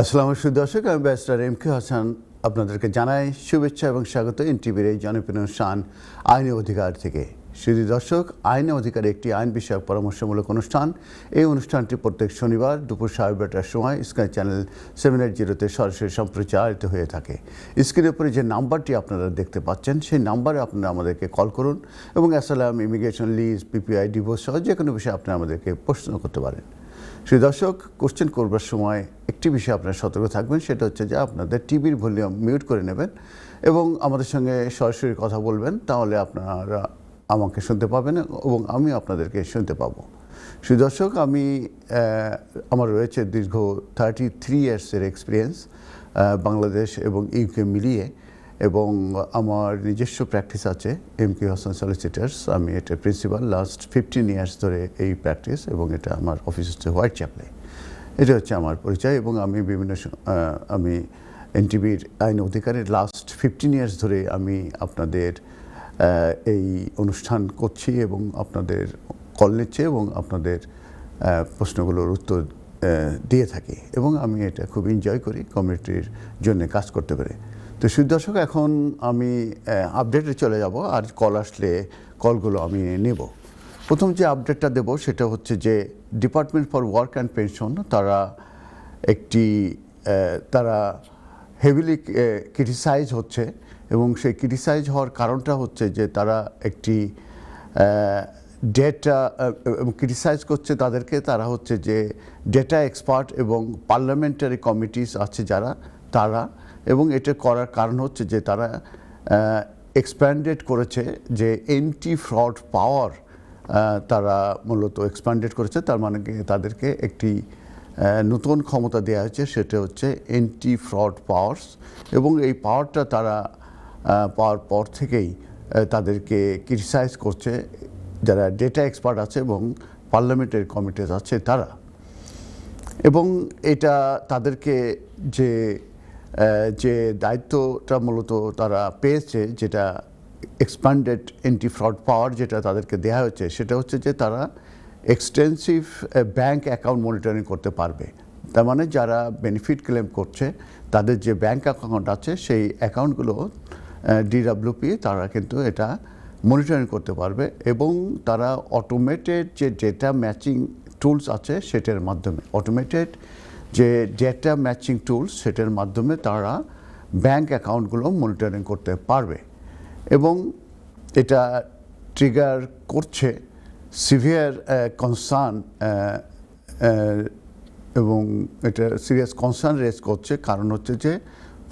আসসালামু আলাইকুম দর্শক, আমি ব্যারিস্টার এম.কে হাসান আপনাদেরকে জানাই শুভেচ্ছা এবং স্বাগত এনটিভির এই জনপ্রিয় অনুষ্ঠান আইনি অধিকার থেকে। সুধী দর্শক, আইনি অধিকার একটি আইন বিষয়ক পরামর্শমূলক অনুষ্ঠান। এই অনুষ্ঠানটি প্রত্যেক শনিবার দুপুর 12:30টার সময় স্কাই চ্যানেল 780-তে সরাসরি সম্প্রচারিত হয়ে থাকে। স্ক্রিনের উপরে যে নাম্বারটি আপনারা দেখতে পাচ্ছেন সেই নাম্বারে আপনারা আমাদেরকে কল করুন এবং asylum, immigration, lease, PPI, divorce সহ যে কোনো বিষয়ে আপনারা আমাদেরকে প্রশ্ন করতে পারেন। সেই দর্শক, কোশ্চেন করবার সময় একটি বিষয়ে আপনারা সতর্ক থাকবেন, সেটা হচ্ছে যে আপনাদের টিভির ভলিউম মিউট করে নেবেন এবং আমাদের সঙ্গে সরাসরি কথা বলবেন, তাহলে আপনারা আমাকে শুনতে পাবেন এবং আমি আপনাদেরকে শুনতে পাবো। সেই দর্শক, আমার রয়েছে দীর্ঘ 33 ইয়ার্সের এক্সপিরিয়েন্স বাংলাদেশ এবং ইউকে মিলিয়ে, এবং আমার নিজস্ব প্র্যাকটিস আছে এম.কে হাসান সলিসিটার্স। আমি এটা প্রিন্সিপাল, লাস্ট 15 ইয়ার্স ধরে এই প্র্যাকটিস, এবং এটা আমার অফিস হচ্ছে হোয়াইট চ্যাপেলে। এটা হচ্ছে আমার পরিচয়, এবং আমি এনটিভির আইন অধিকারের লাস্ট 15 ইয়ার্স ধরে আমি আপনাদের এই অনুষ্ঠান করছি এবং আপনাদের কল নিচ্ছে এবং আপনাদের প্রশ্নগুলোর উত্তর দিয়ে থাকি, এবং আমি এটা খুব এনজয় করি কমিউনিটির জন্য কাজ করতে পেরে। তো দর্শক, এখন আমি আপডেটে চলে যাব, আর কল আসলে কলগুলো আমি নেব। প্রথম যে আপডেটটা দেব সেটা হচ্ছে যে department for work and pension তারা হেভিলি ক্রিটিসাইজ হচ্ছে, এবং সেই ক্রিটিসাইজ হওয়ার কারণটা হচ্ছে যে তারা একটি ডেটা ক্রিটিসাইজ করছে তাদেরকে। তারা হচ্ছে যে ডেটা এক্সপার্ট এবং পার্লামেন্টারি কমিটিস আছে তারা, এবং এটা করার কারণ হচ্ছে যে তারা এক্সপ্যান্ডেড করেছে যে এন্টি ফ্রড পাওয়ার, তারা মূলত এক্সপ্যান্ডেড করেছে। তার মানে তাদেরকে একটি নতুন ক্ষমতা দেওয়া হয়েছে, সেটা হচ্ছে এন্টি ফ্রড পাওয়ার্স, এবং এই পাওয়ারটা তারা পাওয়ার পর থেকেই তাদেরকে ক্রিটিসাইজ করছে যারা ডেটা এক্সপার্ট আছে এবং পার্লামেন্টারি কমিটিস আছে তারা। এবং এটা তাদেরকে যে দায়িত্বটা মূলত তারা পেয়েছে, যেটা এক্সপ্যান্ডেড এন্টি ফ্রড পাওয়ার যেটা তাদেরকে দেওয়া হয়েছে, সেটা হচ্ছে যে তারা এক্সটেন্সিভ ব্যাংক অ্যাকাউন্ট মনিটরিং করতে পারবে। তার মানে যারা বেনিফিট ক্লেম করছে তাদের যে ব্যাংক অ্যাকাউন্ট আছে সেই অ্যাকাউন্টগুলো ডিডব্লিউপি তারা কিন্তু এটা মনিটরিং করতে পারবে, এবং তারা অটোমেটেড যে ডেটা ম্যাচিং টুলস আছে সেটার মাধ্যমে সেটার মাধ্যমে তারা ব্যাংক অ্যাকাউন্টগুলো মনিটরিং করতে পারবে। এবং এটা ট্রিগার করছে সিভিয়ার কনসার্ন, এবং এটা সিরিয়াস কনসার্ন রেজ করছে, কারণ হচ্ছে যে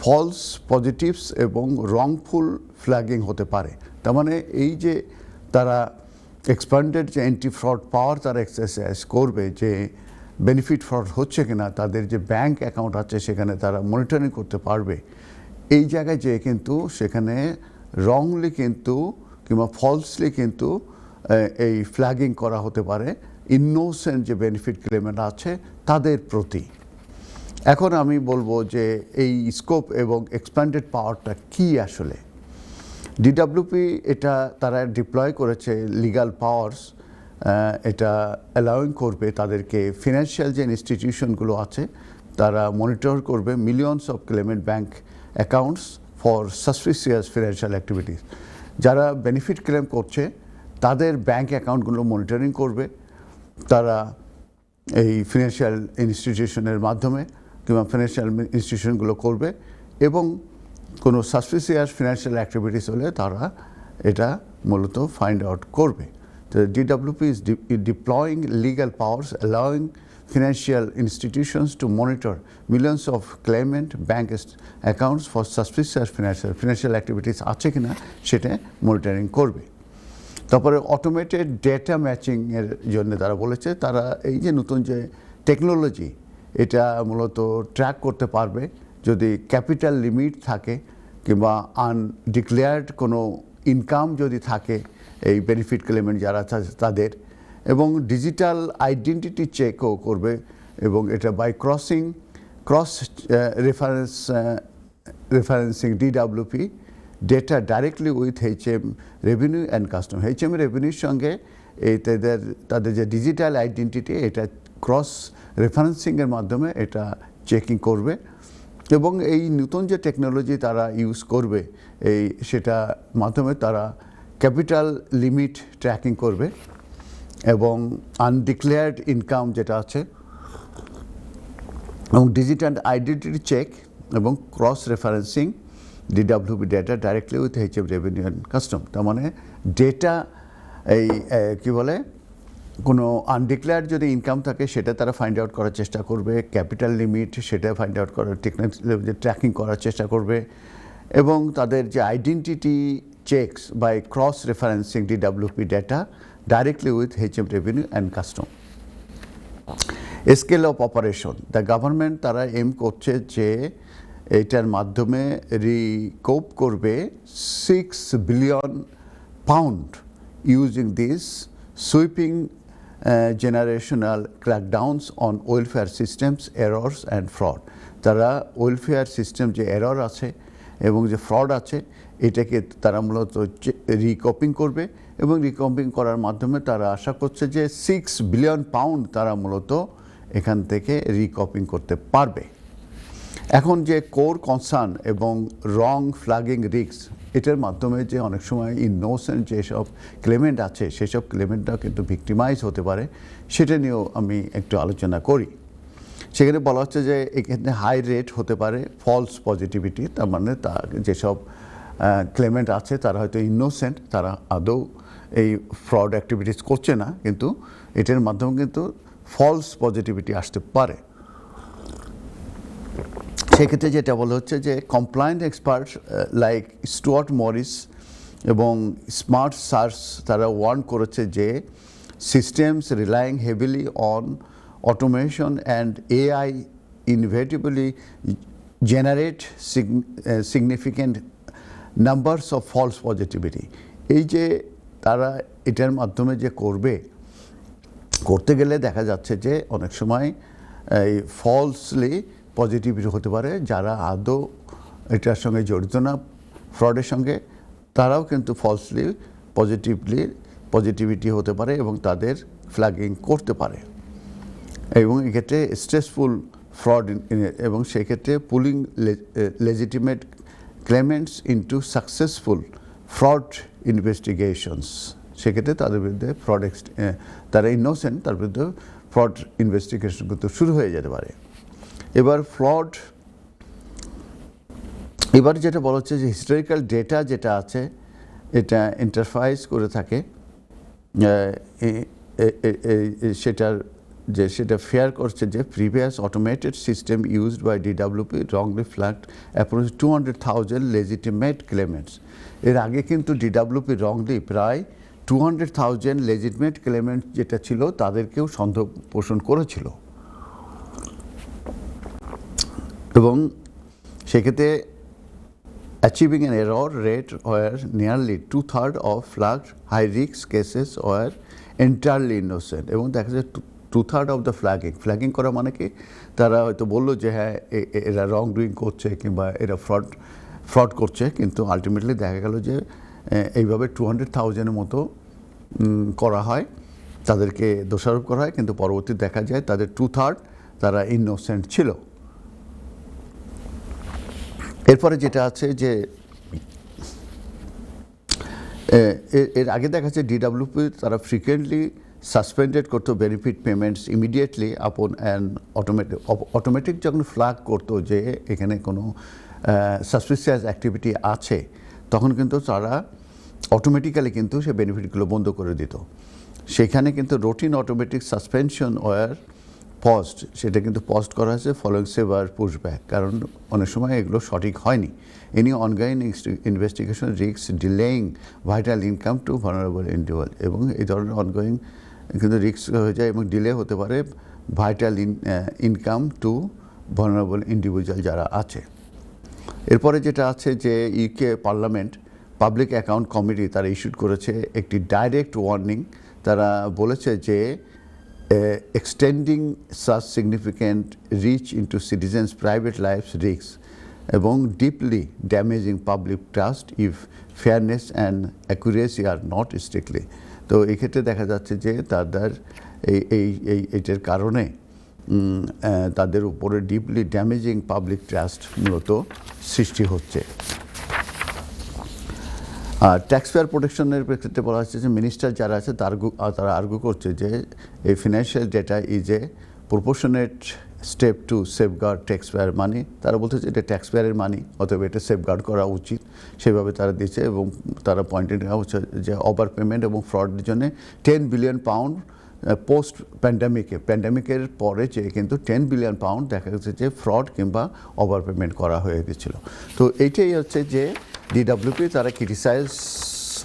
ফলস পজিটিভস এবং রংফুল ফ্ল্যাগিং হতে পারে। তার মানে এই যে তারা এক্সপ্যান্ডেড যে অ্যান্টি ফ্রড পাওয়ার তারা এক্সারসাইজ করবে, যে বেনিফিট ফ্রড হচ্ছে কিনা, তাদের যে ব্যাংক অ্যাকাউন্ট আছে সেখানে তারা মনিটরিং করতে পারবে। এই জায়গায় যে কিন্তু সেখানে রংলি কিন্তু কিংবা ফলসলি কিন্তু এই ফ্ল্যাগিং করা হতে পারে ইনোসেন্ট যে বেনিফিট ক্লেমেন্ট আছে তাদের প্রতি। এখন আমি বলবো যে এই স্কোপ এবং এক্সপ্যান্ডেড পাওয়ারটা কি আসলে। ডিডব্লিউপি এটা তারা ডিপ্লয় করেছে লিগ্যাল পাওয়ার্স, এটা অ্যালাউইং করবে তাদেরকে ফিনান্সিয়াল যে ইনস্টিটিউশনগুলো আছে তারা মনিটর করবে millions of Clement bank accounts for suspicious financial activities. যারা বেনিফিট ক্লেম করছে তাদের ব্যাংক অ্যাকাউন্টগুলো মনিটরিং করবে তারা এই ফিনান্সিয়াল ইনস্টিটিউশনের মাধ্যমে, কিংবা ফিনান্সিয়াল ইনস্টিটিউশনগুলো করবে, এবং কোনো সাসপিসিয়াস ফিনান্সিয়াল অ্যাক্টিভিটিস হলে তারা এটা মূলত ফাইন্ড আউট করবে। তো DWP is deploying legal powers allowing financial institutions to monitor millions of claimant bank accounts for suspicious financial activities আছে কিনা সেটা মনিটরিং করবে। তারপরে অটোমেটেড ডেটা ম্যাচিংয়ের জন্য তারা বলেছে তারা এই যে নতুন যে টেকনোলজি এটা মূলত ট্র্যাক করতে পারবে যদি ক্যাপিটাল লিমিট থাকে কিংবা আনডিক্লেয়ার্ড কোনো ইনকাম যদি থাকে এই বেনিফিট ক্লেমেন্ট যারা তাদের, এবং ডিজিটাল আইডেন্টিটি চেকও করবে, এবং এটা by cross referencing DWP data directly with HM revenue and custom. HM রেভিনিউর সঙ্গে এই তাদের যে ডিজিটাল আইডেন্টিটি এটা ক্রস রেফারেন্সিংয়ের মাধ্যমে এটা চেকিং করবে এবং এই নতুন যে টেকনোলজি তারা ইউজ করবে সেটা মাধ্যমে তারা ক্যাপিটাল লিমিট ট্র্যাকিং করবে এবং আনডিক্লেয়ার্ড ইনকাম যেটা আছে এবং ডিজিটাল আইডেন্টিটি চেক এবং cross referencing DWP data directly with HM revenue and custom. তার মানে ডেটা কী বলে কোনো আনডিক্লেয়ার্ড যদি ইনকাম থাকে সেটা তারা ফাইন্ড আউট করার চেষ্টা করবে, ক্যাপিটাল লিমিট সেটা ফাইন্ড আউট করার টেকনিক্যালি ট্র্যাকিং করার চেষ্টা করবে এবং তাদের যে identity checks by cross referencing DWP data directly with HM revenue and custom. Scale of operation, the government তারা এম করছে যে এইটার মাধ্যমে রিকোপ করবে 6 billion pound using this sweeping generational crackdowns on welfare systems, errors and fraud. তারা welfare system যে error আছে এবং যে ফ্রড আছে এটাকে তারা মূলত রিকপিং করবে এবং রিকপিং করার মাধ্যমে তারা আশা করছে যে 6 বিলিয়ন পাউন্ড তারা মূলত এখান থেকে রিকপিং করতে পারবে। এখন যে কোর কনসার্ন এবং রং ফ্ল্যাগিং রিস্ক এটার মাধ্যমে যে অনেক সময় ইনোসেন্ট যেসব ক্লেমেন্ট আছে সেসব ক্লেমেন্টটা কিন্তু ভিক্টিমাইজ হতে পারে, সেটা নিয়েও আমি একটু আলোচনা করি। সেখানে বলা হচ্ছে যে এখানে হাই রেট হতে পারে ফলস পজিটিভিটি, তার মানে যেসব ক্লেমেন্ট আছে তারা হয়তো ইনোসেন্ট, তারা আদৌ এই ফ্রড অ্যাক্টিভিটিস করছে না, কিন্তু এটার মাধ্যমে কিন্তু ফলস পজিটিভিটি আসতে পারে। সেক্ষেত্রে যেটা বলা হচ্ছে যে compliant expert like Stuart Morris এবং স্মার্ট সার্চ তারা ওয়ার্ন করেছে যে systems relying heavily on automation and AI inevitably generate significant numbers of false positivity. এই যে তারা এটার মাধ্যমে যে করতে গেলে দেখা যাচ্ছে যে অনেক সময় এই ফলসলি পজিটিভিটি হতে পারে, যারা আদৌ এটার সঙ্গে জড়িত না ফ্রডের সঙ্গে তারাও কিন্তু ফলসলি পজিটিভিটি হতে পারে এবং তাদের ফ্ল্যাগিং করতে পারে এবং এক্ষেত্রে স্ট্রেসফুল ফ্রড এবং সেক্ষেত্রে pulling legitimate claimants into successful fraud investigations, সেক্ষেত্রে তাদের বিরুদ্ধে তারা ইনোসেন্ট, তার বিরুদ্ধে ফ্রড ইনভেস্টিগেশন কিন্তু শুরু হয়ে যেতে পারে। এবার যেটা বলা হচ্ছে যে হিস্টোরিক্যাল ডেটা যেটা আছে এটা ইন্টারফারেন্স করে থাকে, সেটা ফেয়ার করছে যে previous automated system used by DWP wrongly flagged approach 200,000 legitimate claimants. এর আগে কিন্তু ডিডব্লিউপি রংলি প্রায় 200,000 লেজিটিমেট ক্লেমেন্ট যেটা ছিল তাদেরকেও সন্দেহ পোষণ করেছিল এবং সেক্ষেত্রে achieving an error rate where nearly 2/3 of flagged high risk cases were entirely innocent. এবং দেখা যায় 2/3 অফ দ্য ফ্ল্যাগিং করা মানে কি, তারা হয়তো বললো যে হ্যাঁ এরা রং ডুইং করছে কিংবা এরা ফ্রড করছে, কিন্তু আলটিমেটলি দেখা গেল যে এইভাবে 200,000-এর মতো করা হয়, তাদেরকে দোষারোপ করা হয়, কিন্তু পরবর্তী দেখা যায় তাদের 2/3 তারা ইনোসেন্ট ছিল। এরপরে যেটা আছে যে এর আগে দেখা যাচ্ছে ডিডব্লিউপি তারা ফ্রিকুয়েন্টলি সাসপেন্ডেড করতো বেনিফিট পেমেন্টস ইমিডিয়েটলি আপন অ্যান অটোমেটিক যখন ফ্ল্যাগ করতো যে এখানে কোনো সাসপিসিয়াস অ্যাক্টিভিটি আছে, তখন কিন্তু তারা অটোমেটিক্যালি কিন্তু সে বেনিফিটগুলো বন্ধ করে দিত। সেখানে কিন্তু routine automatic suspension were paused, সেটা কিন্তু পজড করা হয়েছে ফলোইং সেভার পুশব্যাক, কারণ অনেক সময় এগুলো সঠিক হয়নি। Any ongoing investigation risk delaying vital income to vulnerable individual, এবং এই ধরনের অনগোয়িং কিন্তু রিস্ক হয়ে যায় এবং ডিলে হতে পারে vital income to vulnerable individual যারা আছে। এরপরে যেটা আছে যে UK parliament public account committee তারা ইস্যুড করেছে একটি ডাইরেক্ট ওয়ার্নিং। তারা বলেছে যে extending such significant reach into citizens' private lives risks এবং deeply damaging public trust if fairness and accuracy are not strictly। তো এক্ষেত্রে দেখা যাচ্ছে যে তাদের এইটার কারণে তাদের উপরে ডিপলি ড্যামেজিং পাবলিক ট্রাস্ট মূলত সৃষ্টি হচ্ছে। আর ট্যাক্স পেয়ার প্রোটেকশনের ক্ষেত্রে বলা হচ্ছে যে মিনিস্টার যারা আছে তারা আর্গু করছে যে এই financial data is a proportionate step to safeguard taxpayer money. তারা বলছে যে এটা ট্যাক্স পেয়ারের মানি, অতএব এটা সেফগার্ড করা উচিত, সেভাবে তারা দিচ্ছে। এবং তারা পয়েন্টেড হচ্ছে যে ওভার পেমেন্ট এবং ফ্রডের জন্য 10 বিলিয়ন পাউন্ড পোস্ট প্যান্ডামিকের পরে যে কিন্তু 10 বিলিয়ন পাউন্ড দেখা গেছে যে ফ্রড কিংবা ওভার পেমেন্ট করা হয়ে গেছিল। তো এইটাই হচ্ছে যে ডিডব্লিউপি তারা ক্রিটিসাইজ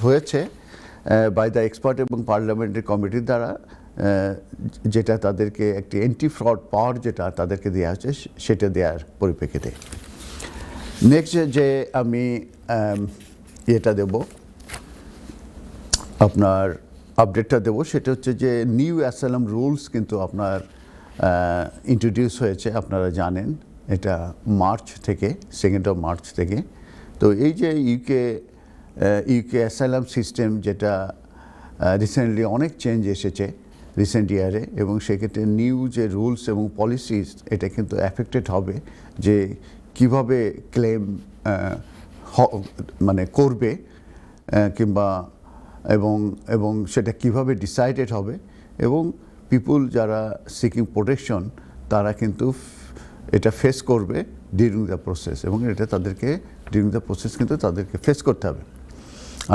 হয়েছে বাই দ্য এক্সপার্ট এবং পার্লামেন্টারি কমিটির দ্বারা, যেটা তাদেরকে একটি অ্যান্টি ফ্রড পাওয়ার যেটা তাদেরকে দেওয়া হচ্ছে সেটা দেওয়ার পরিপ্রেক্ষিতে। নেক্সট যে আমি এটা দেব আপনার আপডেটটা দেবো, সেটা হচ্ছে যে নিউ অ্যাসাইলাম রুলস কিন্তু আপনার ইন্ট্রোডিউস হয়েছে, আপনারা জানেন এটা মার্চ থেকে, 2nd of March থেকে। তো এই যে ইউকে অ্যাসাইলাম সিস্টেম যেটা রিসেন্টলি অনেক চেঞ্জ এসেছে রিসেন্ট ইয়ারে, এবং সেক্ষেত্রে নিউ যে রুলস এবং পলিসিস এটা কিন্তু অ্যাফেক্টেড হবে যে কিভাবে ক্লেম মানে করবে কিংবা এবং সেটা কিভাবে ডিসাইডেড হবে, এবং পিপুল যারা সিকিং প্রোটেকশন তারা কিন্তু এটা ফেস করবে ডিউরিং দ্য প্রসেস, এবং এটা তাদেরকে ডিউরিং দ্য প্রসেস কিন্তু তাদেরকে ফেস করতে হবে।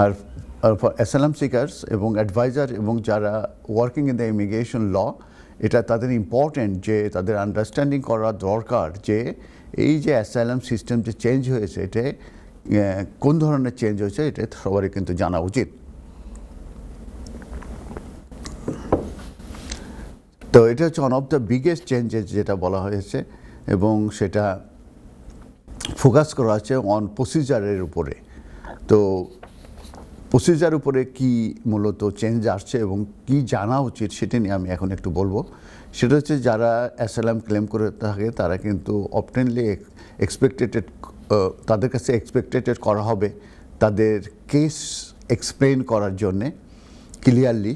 আর ফর অ্যাসাইলাম সিকার্স এবং অ্যাডভাইজার এবং যারা working in the immigration law, এটা তাদের ইম্পর্টেন্ট যে তাদের আন্ডারস্ট্যান্ডিং করা দরকার যে এই যে অ্যাসাইলাম সিস্টেম যে চেঞ্জ হয়েছে এটা কোন ধরনের চেঞ্জ হয়েছে এটা সবারই কিন্তু জানা উচিত। তো এটা হচ্ছে one of the biggest changes যেটা বলা হয়েছে, এবং সেটা ফোকাস করা আছে অন প্রসিজারের উপরে। তো প্রসিজার উপরে কি মূলত চেঞ্জ আসছে এবং কি জানা উচিত সেটা নিয়ে আমি এখন একটু বলবো। সেটা হচ্ছে যারা অ্যাসাইলাম ক্লেম করে থাকে তারা কিন্তু অপটেনলি তাদের কাছে এক্সপেক্টেড করা হবে তাদের কেস এক্সপ্লেইন করার জন্যে ক্লিয়ারলি,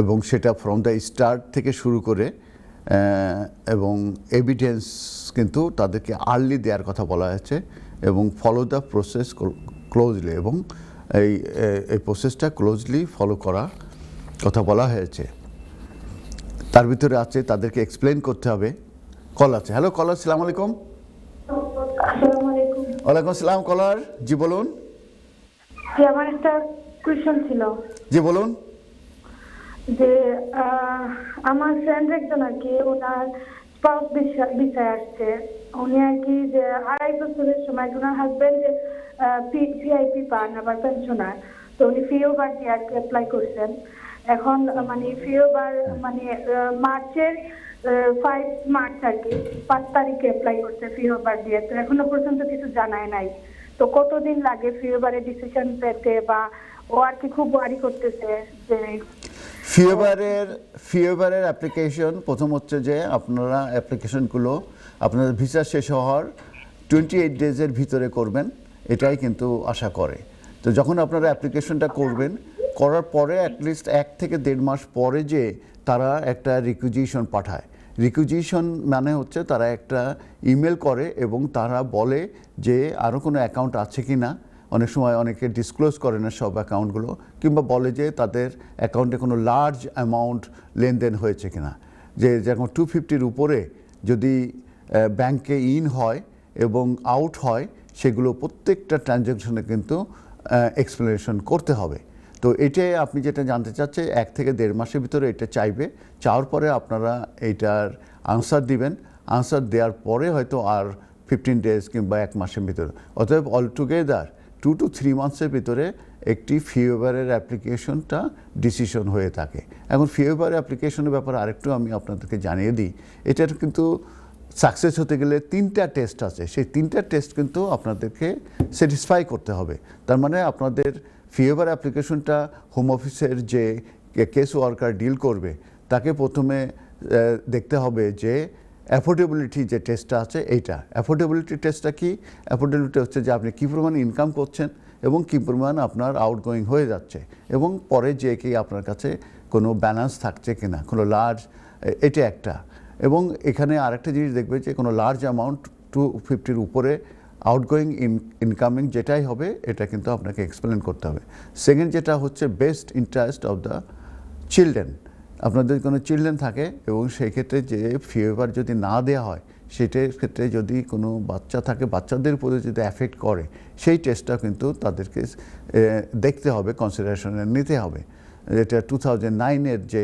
এবং সেটা ফ্রম দ্য স্টার্ট থেকে শুরু করে, এবং এভিডেন্স কিন্তু তাদেরকে আর্লি দেওয়ার কথা বলা হয়েছে, এবং ফলো দ্য প্রসেস ক্লোজলি, এবং এই প্রসেসটা ক্লোজলি ফলো করার কথা বলা হয়েছে। তার ভিতরে আছে তাদেরকে এক্সপ্লেন করতে হবে। কল আছে, হ্যালো কলার, সালাম আলাইকুম। ওয়ালাইকুম আসসালাম কলার, জি বলুন। আমার একটা কোয়েশ্চন ছিল। জি বলুন। যে আমার ফ্রেন্ড একজন আর কি, ওনার স্পাউস বিষয় আসছে, উনি আর কি যে 2.5 বছরের সময় ওনার হাজবেন্ড PIP পান, আবার পেনশনার, তো উনি ফিওবার দিয়ে আর কি অ্যাপ্লাই করছেন। এখন মানে ফিওবার মানে মার্চের 5 মার্চ আর কি 5 তারিখে অ্যাপ্লাই করছে ফিওবার দিয়ে, তো এখনো পর্যন্ত কিছু জানায় নাই। তো কতদিন লাগে ফিওবারের ডিসিশন পেতে, বা ও আর কি খুব ওয়ারি করতেছে যে ফিওবারের অ্যাপ্লিকেশন প্রথম হচ্ছে যে আপনারা অ্যাপ্লিকেশনগুলো আপনাদের ভিসা শেষ হওয়ার 28 ডেজের ভিতরে করবেন, এটাই কিন্তু আশা করে। তো যখন আপনারা অ্যাপ্লিকেশনটা করবেন, করার পরে অ্যাটলিস্ট 1 থেকে 1.5 মাস পরে যে তারা একটা রিকুইজিশন পাঠায়। রিকুইজিশন মানে হচ্ছে তারা একটা ইমেল করে এবং তারা বলে যে আরও কোনো অ্যাকাউন্ট আছে কি না। অনেক সময় অনেকে ডিসক্লোজ করে না সব অ্যাকাউন্টগুলো, কিংবা বলে যে তাদের অ্যাকাউন্টে কোনো লার্জ অ্যামাউন্ট লেনদেন হয়েছে কিনা, যে যেমন 250-র উপরে যদি ব্যাংকে ইন হয় এবং আউট হয়, সেগুলো প্রত্যেকটা ট্রানজ্যাকশনে কিন্তু এক্সপ্লেনেশন করতে হবে। তো এটাই আপনি যেটা জানতে চাচ্ছে 1 থেকে 1.5 মাসের ভিতরে এটা চাইবে। চাওয়ার পরে আপনারা এইটার আনসার দিবেন, আনসার দেওয়ার পরে হয়তো আর 15 ডেজ কিংবা 1 মাসের ভিতরে, অতএব অলটুগেদার 2 to 3 মান্থসের ভিতরে একটি ফিওবারের অ্যাপ্লিকেশনটা ডিসিশন হয়ে থাকে। এখন ফিওবারের অ্যাপ্লিকেশনের ব্যাপারে আরেকটু আমি আপনাদেরকে জানিয়ে দিই। এটার কিন্তু সাকসেস হতে গেলে 3টা টেস্ট আছে, সেই 3টা টেস্ট কিন্তু আপনাদেরকে স্যাটিসফাই করতে হবে। তার মানে আপনাদের ফিওবার অ্যাপ্লিকেশনটা হোম অফিসের যে কেস ওয়ার্কার ডিল করবে তাকে প্রথমে দেখতে হবে যে অ্যাফোর্ডেবিলিটি যে টেস্টটা আছে এইটা। অ্যাফোর্ডেবিলিটি টেস্টটা কি? অ্যাফোর্ডেবিলিটি হচ্ছে যে আপনি কী পরিমাণ ইনকাম করছেন এবং কী পরিমাণ আপনার আউটগোয়িং হয়ে যাচ্ছে, এবং পরে যে কি আপনার কাছে কোনো ব্যালেন্স থাকছে কিনা, কোনো লার্জ, এটা একটা। এবং এখানে আরেকটা জিনিস দেখবে যে কোনো লার্জ অ্যামাউন্ট 250-র উপরে আউটগোয়িং ইনকামিং যেটাই হবে এটা কিন্তু আপনাকে এক্সপ্লেন করতে হবে। সেকেন্ড যেটা হচ্ছে best interest of the children, আপনাদের কোনো চিলড্রেন থাকে এবং সেই ক্ষেত্রে যে ফি ওয়েভার যদি না দেওয়া হয় সেটার ক্ষেত্রে যদি কোনো বাচ্চা থাকে, বাচ্চাদের উপরে যদি অ্যাফেক্ট করে সেই টেস্টটা কিন্তু তাদেরকে দেখতে হবে, কনসিডারেশনে নিতে হবে। এটা 2009-এর যে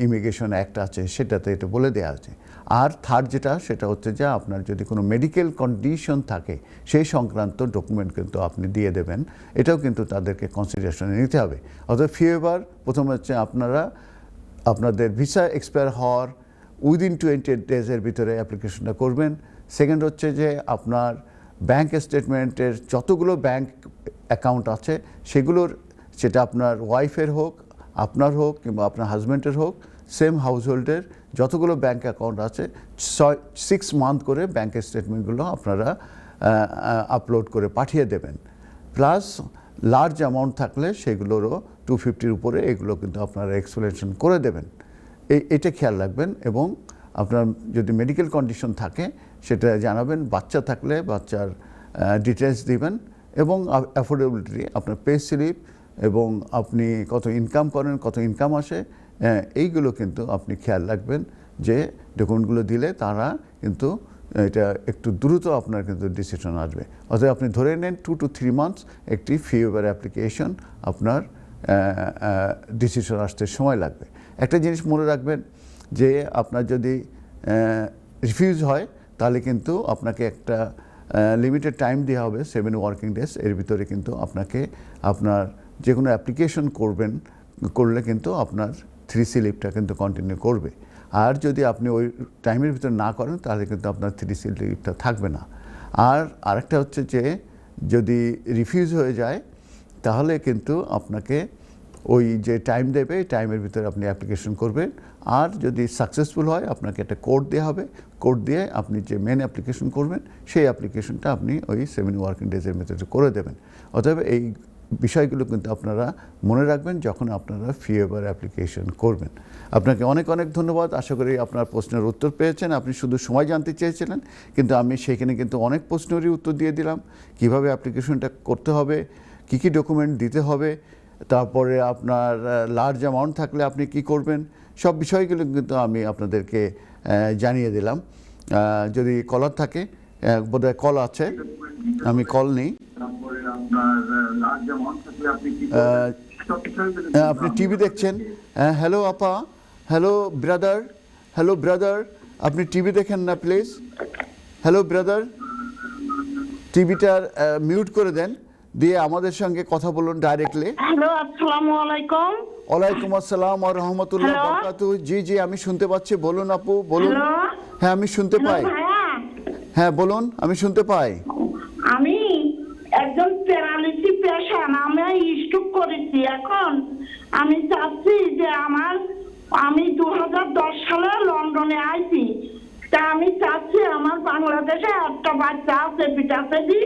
ইমিগ্রেশন অ্যাক্ট আছে সেটাতে এটা বলে দেওয়া আছে। আর থার্ড যেটা সেটা হচ্ছে যে আপনার যদি কোনো মেডিকেল কন্ডিশন থাকে সেই সংক্রান্ত ডকুমেন্ট কিন্তু আপনি দিয়ে দেবেন, এটাও কিন্তু তাদেরকে কনসিডারেশনে নিতে হবে। অর্থাৎ ফি ওয়েভার প্রথম হচ্ছে আপনাদের ভিসা এক্সপায়ার হওয়ার উইদিন 28 ডেজের ভিতরে অ্যাপ্লিকেশনটা করবেন। সেকেন্ড হচ্ছে যে আপনার ব্যাংক স্টেটমেন্টের যতগুলো ব্যাংক অ্যাকাউন্ট আছে সেগুলোর, সেটা আপনার ওয়াইফের হোক, আপনার হোক কিংবা আপনার হাজব্যান্ডের হোক, সেম হাউসহোল্ডের যতগুলো ব্যাংক অ্যাকাউন্ট আছে 6 মান্থ করে ব্যাংকের স্টেটমেন্টগুলো আপনারা আপলোড করে পাঠিয়ে দেবেন। প্লাস লার্জ অ্যামাউন্ট থাকলে সেগুলোরও 250-র উপরে এগুলো কিন্তু আপনারা এক্সপ্লেনেশন করে দেবেন। এটা খেয়াল রাখবেন। এবং আপনার যদি মেডিকেল কন্ডিশন থাকে সেটা জানাবেন, বাচ্চা থাকলে বাচ্চার ডিটেলস দিবেন এবং অ্যাফোর্ডেবিলিটি, আপনার পে স্লিপ এবং আপনি কত ইনকাম করেন, কত ইনকাম আসে, এইগুলো কিন্তু আপনি খেয়াল রাখবেন যে ডকুমেন্টগুলো দিলে তারা কিন্তু এটা একটু দ্রুত আপনার কিন্তু ডিসিশন আসবে। অর্থাৎ আপনি ধরে নেন 2 to 3 মান্থস একটি ফি ওয়েভার অ্যাপ্লিকেশন আপনার ডিসিশন আসতে সময় লাগবে। একটা জিনিস মনে রাখবেন যে আপনার যদি রিফিউজ হয় তাহলে কিন্তু আপনাকে একটা লিমিটেড টাইম দেওয়া হবে 7 ওয়ার্কিং ডেজ, এর ভিতরে কিন্তু আপনাকে আপনার যে কোনো অ্যাপ্লিকেশন করলে কিন্তু আপনার 3C লিভটা কিন্তু কন্টিনিউ করবে। আর যদি আপনি ওই টাইমের ভিতরে না করেন তাহলে কিন্তু আপনার 3C লিভটা থাকবে না। আর আরেকটা হচ্ছে যে যদি রিফিউজ হয়ে যায় তাহলে কিন্তু আপনাকে ওই যে টাইম দেবে এই টাইমের ভিতরে আপনি অ্যাপ্লিকেশন করবেন। আর যদি সাকসেসফুল হয় আপনাকে একটা কোড দেওয়া হবে, কোড দিয়ে আপনি যে মেন অ্যাপ্লিকেশন করবেন সেই অ্যাপ্লিকেশনটা আপনি ওই 7 ওয়ার্কিং ডেজের ভিতরে করে দেবেন। অতএব এই বিষয়গুলো কিন্তু আপনারা মনে রাখবেন যখন আপনারা ফি ওয়েভার অ্যাপ্লিকেশন করবেন। আপনাকে অনেক অনেক ধন্যবাদ। আশা করি আপনার প্রশ্নের উত্তর পেয়েছেন। আপনি শুধু সময় জানতে চেয়েছিলেন, কিন্তু আমি সেখানে কিন্তু অনেক প্রশ্নেরই উত্তর দিয়ে দিলাম। কিভাবে অ্যাপ্লিকেশনটা করতে হবে, কী কী ডকুমেন্ট দিতে হবে, তারপরে আপনার লার্জ অ্যামাউন্ট থাকলে আপনি কি করবেন, সব বিষয়গুলো কিন্তু আমি আপনাদেরকে জানিয়ে দিলাম। যদি কলার থাকে, বোধহয় কল আছে, আমি কল নিই। আপনি টিভি দেখছেন? হ্যালো আপা, হ্যালো ব্রাদার, আপনি টিভি দেখেন না প্লিজ? হ্যালো ব্রাদার, টিভিটার মিউট করে দেন, দিয়ে আমাদের সঙ্গে কথা বলুন ডাইরেক্টলি। হ্যালো, আসসালামু আলাইকুম। ওয়ালাইকুম আসসালাম ওয়া রাহমাতুল্লাহ ওয়া বারাকাতুহু। জি জি আমি শুনতে পাচ্ছি, বলুন আপু বলুন। হ্যাঁ আমি শুনতে পাই। হ্যাঁ বলুন, আমি শুনতে পাই। আমি একজন প্যারালিসিস পেশেন্ট, আমি স্ট্রোক করেছি। এখন আমি চাচ্ছি যে আমি 2010 সালে লন্ডনে আইছি, তা আমি চাচ্ছি আমার বাংলাদেশে একটা বাচ্চা আছে, পিঠাপেদি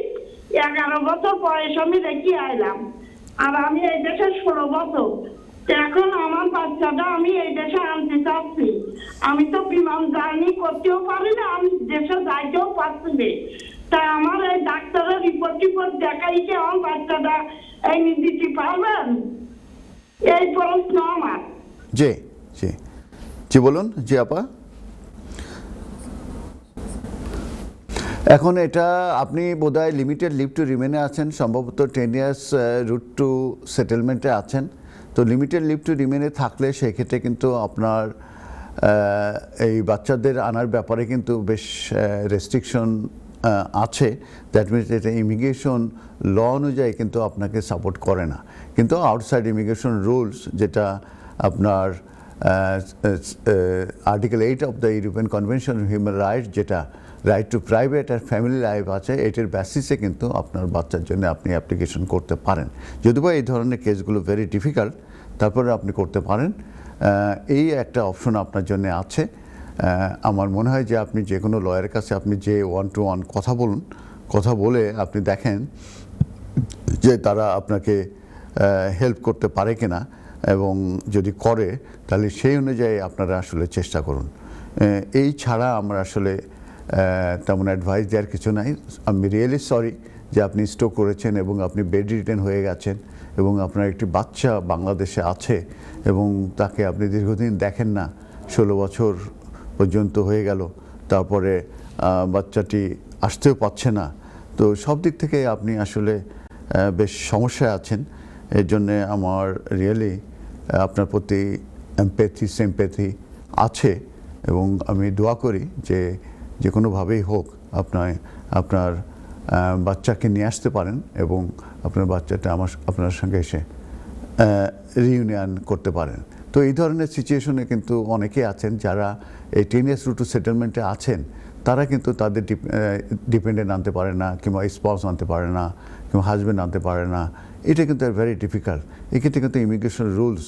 11 বছর বয়স আমি রেখে আইলাম, আর আমি এই দেশে 16 বছর। এখন আমার বাচ্চাটা আমি এই দেশে আনতে চাচ্ছি। আমি তো বিমান জার্নি করতেও পারি না, আমি দেশে যাইতেও পারছি না। তা আমার এই ডাক্তারের রিপোর্ট দেখাইছে আমার বাচ্চাটা এনে দিতে পারবেন? এই প্রশ্ন আমার। জি জি জি বলুন। জি আপা, এখন এটা আপনি বোধহয় লিমিটেড লিভ টু রিমেনে আছেন, সম্ভবত 10 ইয়ার্স রুট টু সেটেলমেন্টে আছেন। তো লিমিটেড লিভ টু রিমেনে থাকলে সেক্ষেত্রে কিন্তু আপনার এই বাচ্চাদের আনার ব্যাপারে কিন্তু বেশ রেস্ট্রিকশন আছে। দ্যাট মিনস এটা ইমিগ্রেশন ল অনুযায়ী কিন্তু আপনাকে সাপোর্ট করে না। কিন্তু আউটসাইড ইমিগ্রেশন রুলস, যেটা আপনার article 8 of the European Convention on Human Rights, যেটা রাইট টু প্রাইভেট আর ফ্যামিলি লাইফ আছে, এটির বেসিসে কিন্তু আপনার বাচ্চার জন্য আপনি অ্যাপ্লিকেশন করতে পারেন। যদিও এই ধরনের কেসগুলো ভেরি ডিফিকাল্ট, তারপরে আপনি করতে পারেন। এই একটা অপশন আপনার জন্য আছে। আমার মনে হয় যে আপনি যে কোনো লয়ারের কাছে আপনি যে 1-to-1 কথা বলে আপনি দেখেন যে তারা আপনাকে হেল্প করতে পারে কিনা, এবং যদি করে তাহলে সেই অনুযায়ী আপনারা আসলে চেষ্টা করুন। এই ছাড়া আমরা আসলে তেমন অ্যাডভাইস দেওয়ার কিছু নাই। আমি রিয়েলি সরি যে আপনি স্ট্রোক করেছেন এবং আপনি বেড রিটেন হয়ে গেছেন এবং আপনার একটি বাচ্চা বাংলাদেশে আছে এবং তাকে আপনি দীর্ঘদিন দেখেন না, 16 বছর পর্যন্ত হয়ে গেল, তারপরে বাচ্চাটি আসতেও পারছে না। তো সব দিক থেকে আপনি আসলে বেশ সমস্যায় আছেন। এর জন্যে আমার রিয়েলি আপনার প্রতি এমপ্যাথি সিম্প্যাথি আছে এবং আমি দোয়া করি যে কোনোভাবেই হোক আপনার বাচ্চাকে নিয়ে আসতে পারেন এবং আপনার বাচ্চাটা আপনার সঙ্গে এসে রিইউনিয়ন করতে পারেন। তো এই ধরনের সিচুয়েশনে কিন্তু অনেকেই আছেন যারা এই 10 years রুট টু সেটেলমেন্টে আছেন, তারা কিন্তু তাদের ডিপেন্ডেন্ট আনতে পারে না, কিংবা স্পাউস আনতে পারে না, কিংবা হাজব্যান্ড আনতে পারে না। এটা কিন্তু ভেরি ডিফিকাল্ট। এক্ষেত্রে কিন্তু ইমিগ্রেশন রুলস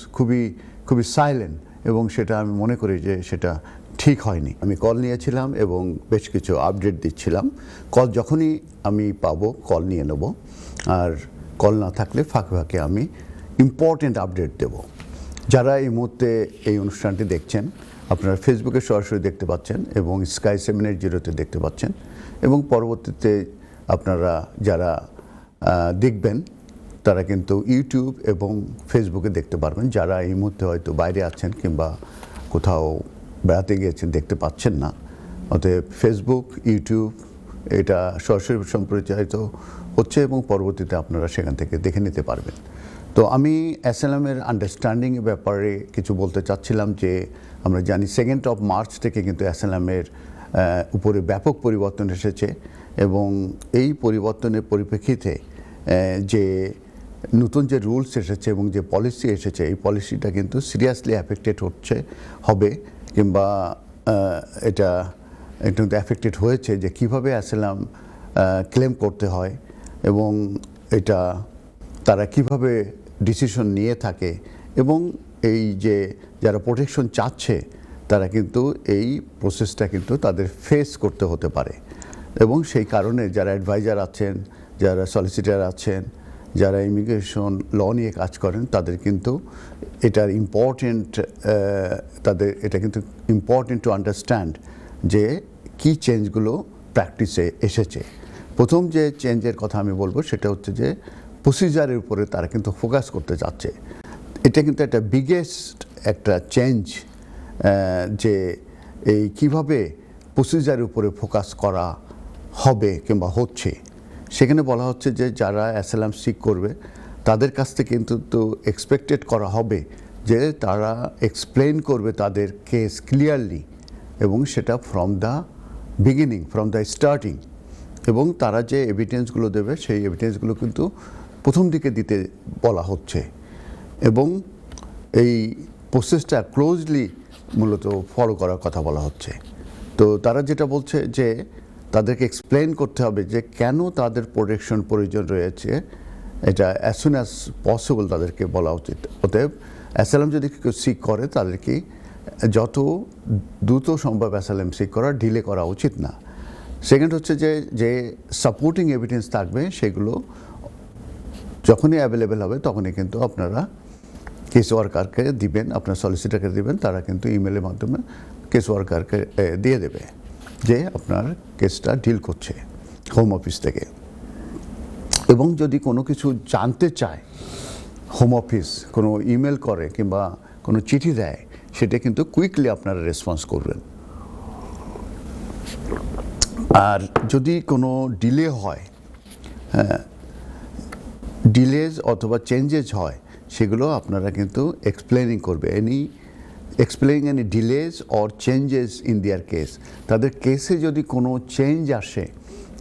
খুবই সাইলেন্ট এবং সেটা আমি মনে করি যে সেটা ঠিক হয়নি। আমি কল নিয়েছিলাম এবং বেশ কিছু আপডেট দিচ্ছিলাম। কল যখনই আমি পাবো কল নিয়ে নেব, আর কল না থাকলে ফাঁকে ফাঁকে আমি ইম্পর্টেন্ট আপডেট দেব। যারা এই মুহূর্তে এই অনুষ্ঠানটি দেখছেন, আপনারা ফেসবুকে সরাসরি দেখতে পাচ্ছেন এবং স্কাই 780-তে দেখতে পাচ্ছেন, এবং পরবর্তীতে আপনারা যারা দেখবেন তারা কিন্তু ইউটিউব এবং ফেসবুকে দেখতে পারবেন। যারা এই মুহূর্তে হয়তো বাইরে আছেন কিংবা কোথাও বেড়াতে গিয়েছেন, দেখতে পাচ্ছেন না, অতএব ফেসবুক, ইউটিউব এটা সরাসরি সম্প্রচারিত হচ্ছে এবং পরবর্তীতে আপনারা সেখান থেকে দেখে নিতে পারবেন। তো আমি অ্যাসাইলামের আন্ডারস্ট্যান্ডিংয়ের ব্যাপারে কিছু বলতে চাচ্ছিলাম যে আমরা জানি 2nd of March থেকে কিন্তু অ্যাসাইলামের উপরে ব্যাপক পরিবর্তন এসেছে এবং এই পরিবর্তনের পরিপ্রেক্ষিতে যে নতুন যে রুলস এসেছে এবং যে পলিসি এসেছে, এই পলিসিটা কিন্তু সিরিয়াসলি অ্যাফেক্টেড হবে কিংবা এটা একটু অ্যাফেক্টেড হয়েছে যে কীভাবে অ্যাসাইলাম ক্লেম করতে হয় এবং এটা তারা কিভাবে ডিসিশন নিয়ে থাকে, এবং এই যে যারা প্রোটেকশন চাচ্ছে তারা কিন্তু এই প্রসেসটা কিন্তু তাদের ফেস করতে হতে পারে। এবং সেই কারণে যারা অ্যাডভাইজার আছেন, যারা সলিসিটার আছেন, যারা ইমিগ্রেশন ল নিয়ে কাজ করেন, তাদের কিন্তু এটা কিন্তু ইম্পর্টেন্ট টু আন্ডারস্ট্যান্ড যে কী চেঞ্জগুলো প্র্যাকটিসে এসেছে। প্রথম যে চেঞ্জের কথা আমি বলবো সেটা হচ্ছে যে প্রসিজারের উপরে তারা কিন্তু ফোকাস করতে যাচ্ছে। এটা কিন্তু একটা বিগেস্ট একটা চেঞ্জ, যে এই কিভাবে প্রসিজারের উপরে ফোকাস করা হবে কিংবা হচ্ছে। সেখানে বলা হচ্ছে যে যারা অ্যাসাইলাম সিক করবে তাদের কাছ থেকে কিন্তু এক্সপেক্টেড করা হবে যে তারা এক্সপ্লেইন করবে তাদের কেস ক্লিয়ারলি, এবং সেটা from the beginning, from the starting, এবং তারা যে এভিডেন্সগুলো দেবে সেই এভিডেন্সগুলো কিন্তু প্রথম দিকে দিতে বলা হচ্ছে, এবং এই প্রসেসটা ক্লোজলি মূলত ফলো করার কথা বলা হচ্ছে। তো তারা যেটা বলছে যে তাদেরকে এক্সপ্লেইন করতে হবে যে কেন তাদের প্রোটেকশন প্রয়োজন রয়েছে, এটা অ্যাজ সুন অ্যাজ পসিবল তাদেরকে বলা উচিত। অতএব অ্যাসাইলাম যদি কেউ সিক করে তাদেরকে যত দ্রুত সম্ভব অ্যাসাইলাম সিক করা, ডিলে করা উচিত না। সেকেন্ড হচ্ছে যে সাপোর্টিং এভিডেন্স থাকবে সেগুলো যখনই অ্যাভেলেবেল হবে তখনই কিন্তু আপনারা কেস ওয়ার্কারকে দিবেন, আপনার সলিসিটারকে দিবেন, তারা কিন্তু ইমেলের মাধ্যমে কেস ওয়ার্কারকে দিয়ে দেবে যে আপনার কেসটা ডিল করছে হোম অফিস থেকে। এবং যদি কোনো কিছু জানতে চায় হোম অফিস, কোনো ইমেল করে কিংবা কোনো চিঠি দেয়, সেটা কিন্তু কুইকলি আপনারা রেসপন্স করবেন। আর যদি কোনো ডিলে হয়, ডিলেজ অথবা চেঞ্জেস হয়, সেগুলো আপনারা কিন্তু এক্সপ্লেনিং করবে, explaining any delays or changes in their case. তাদের কেসে যদি কোনো চেঞ্জ আসে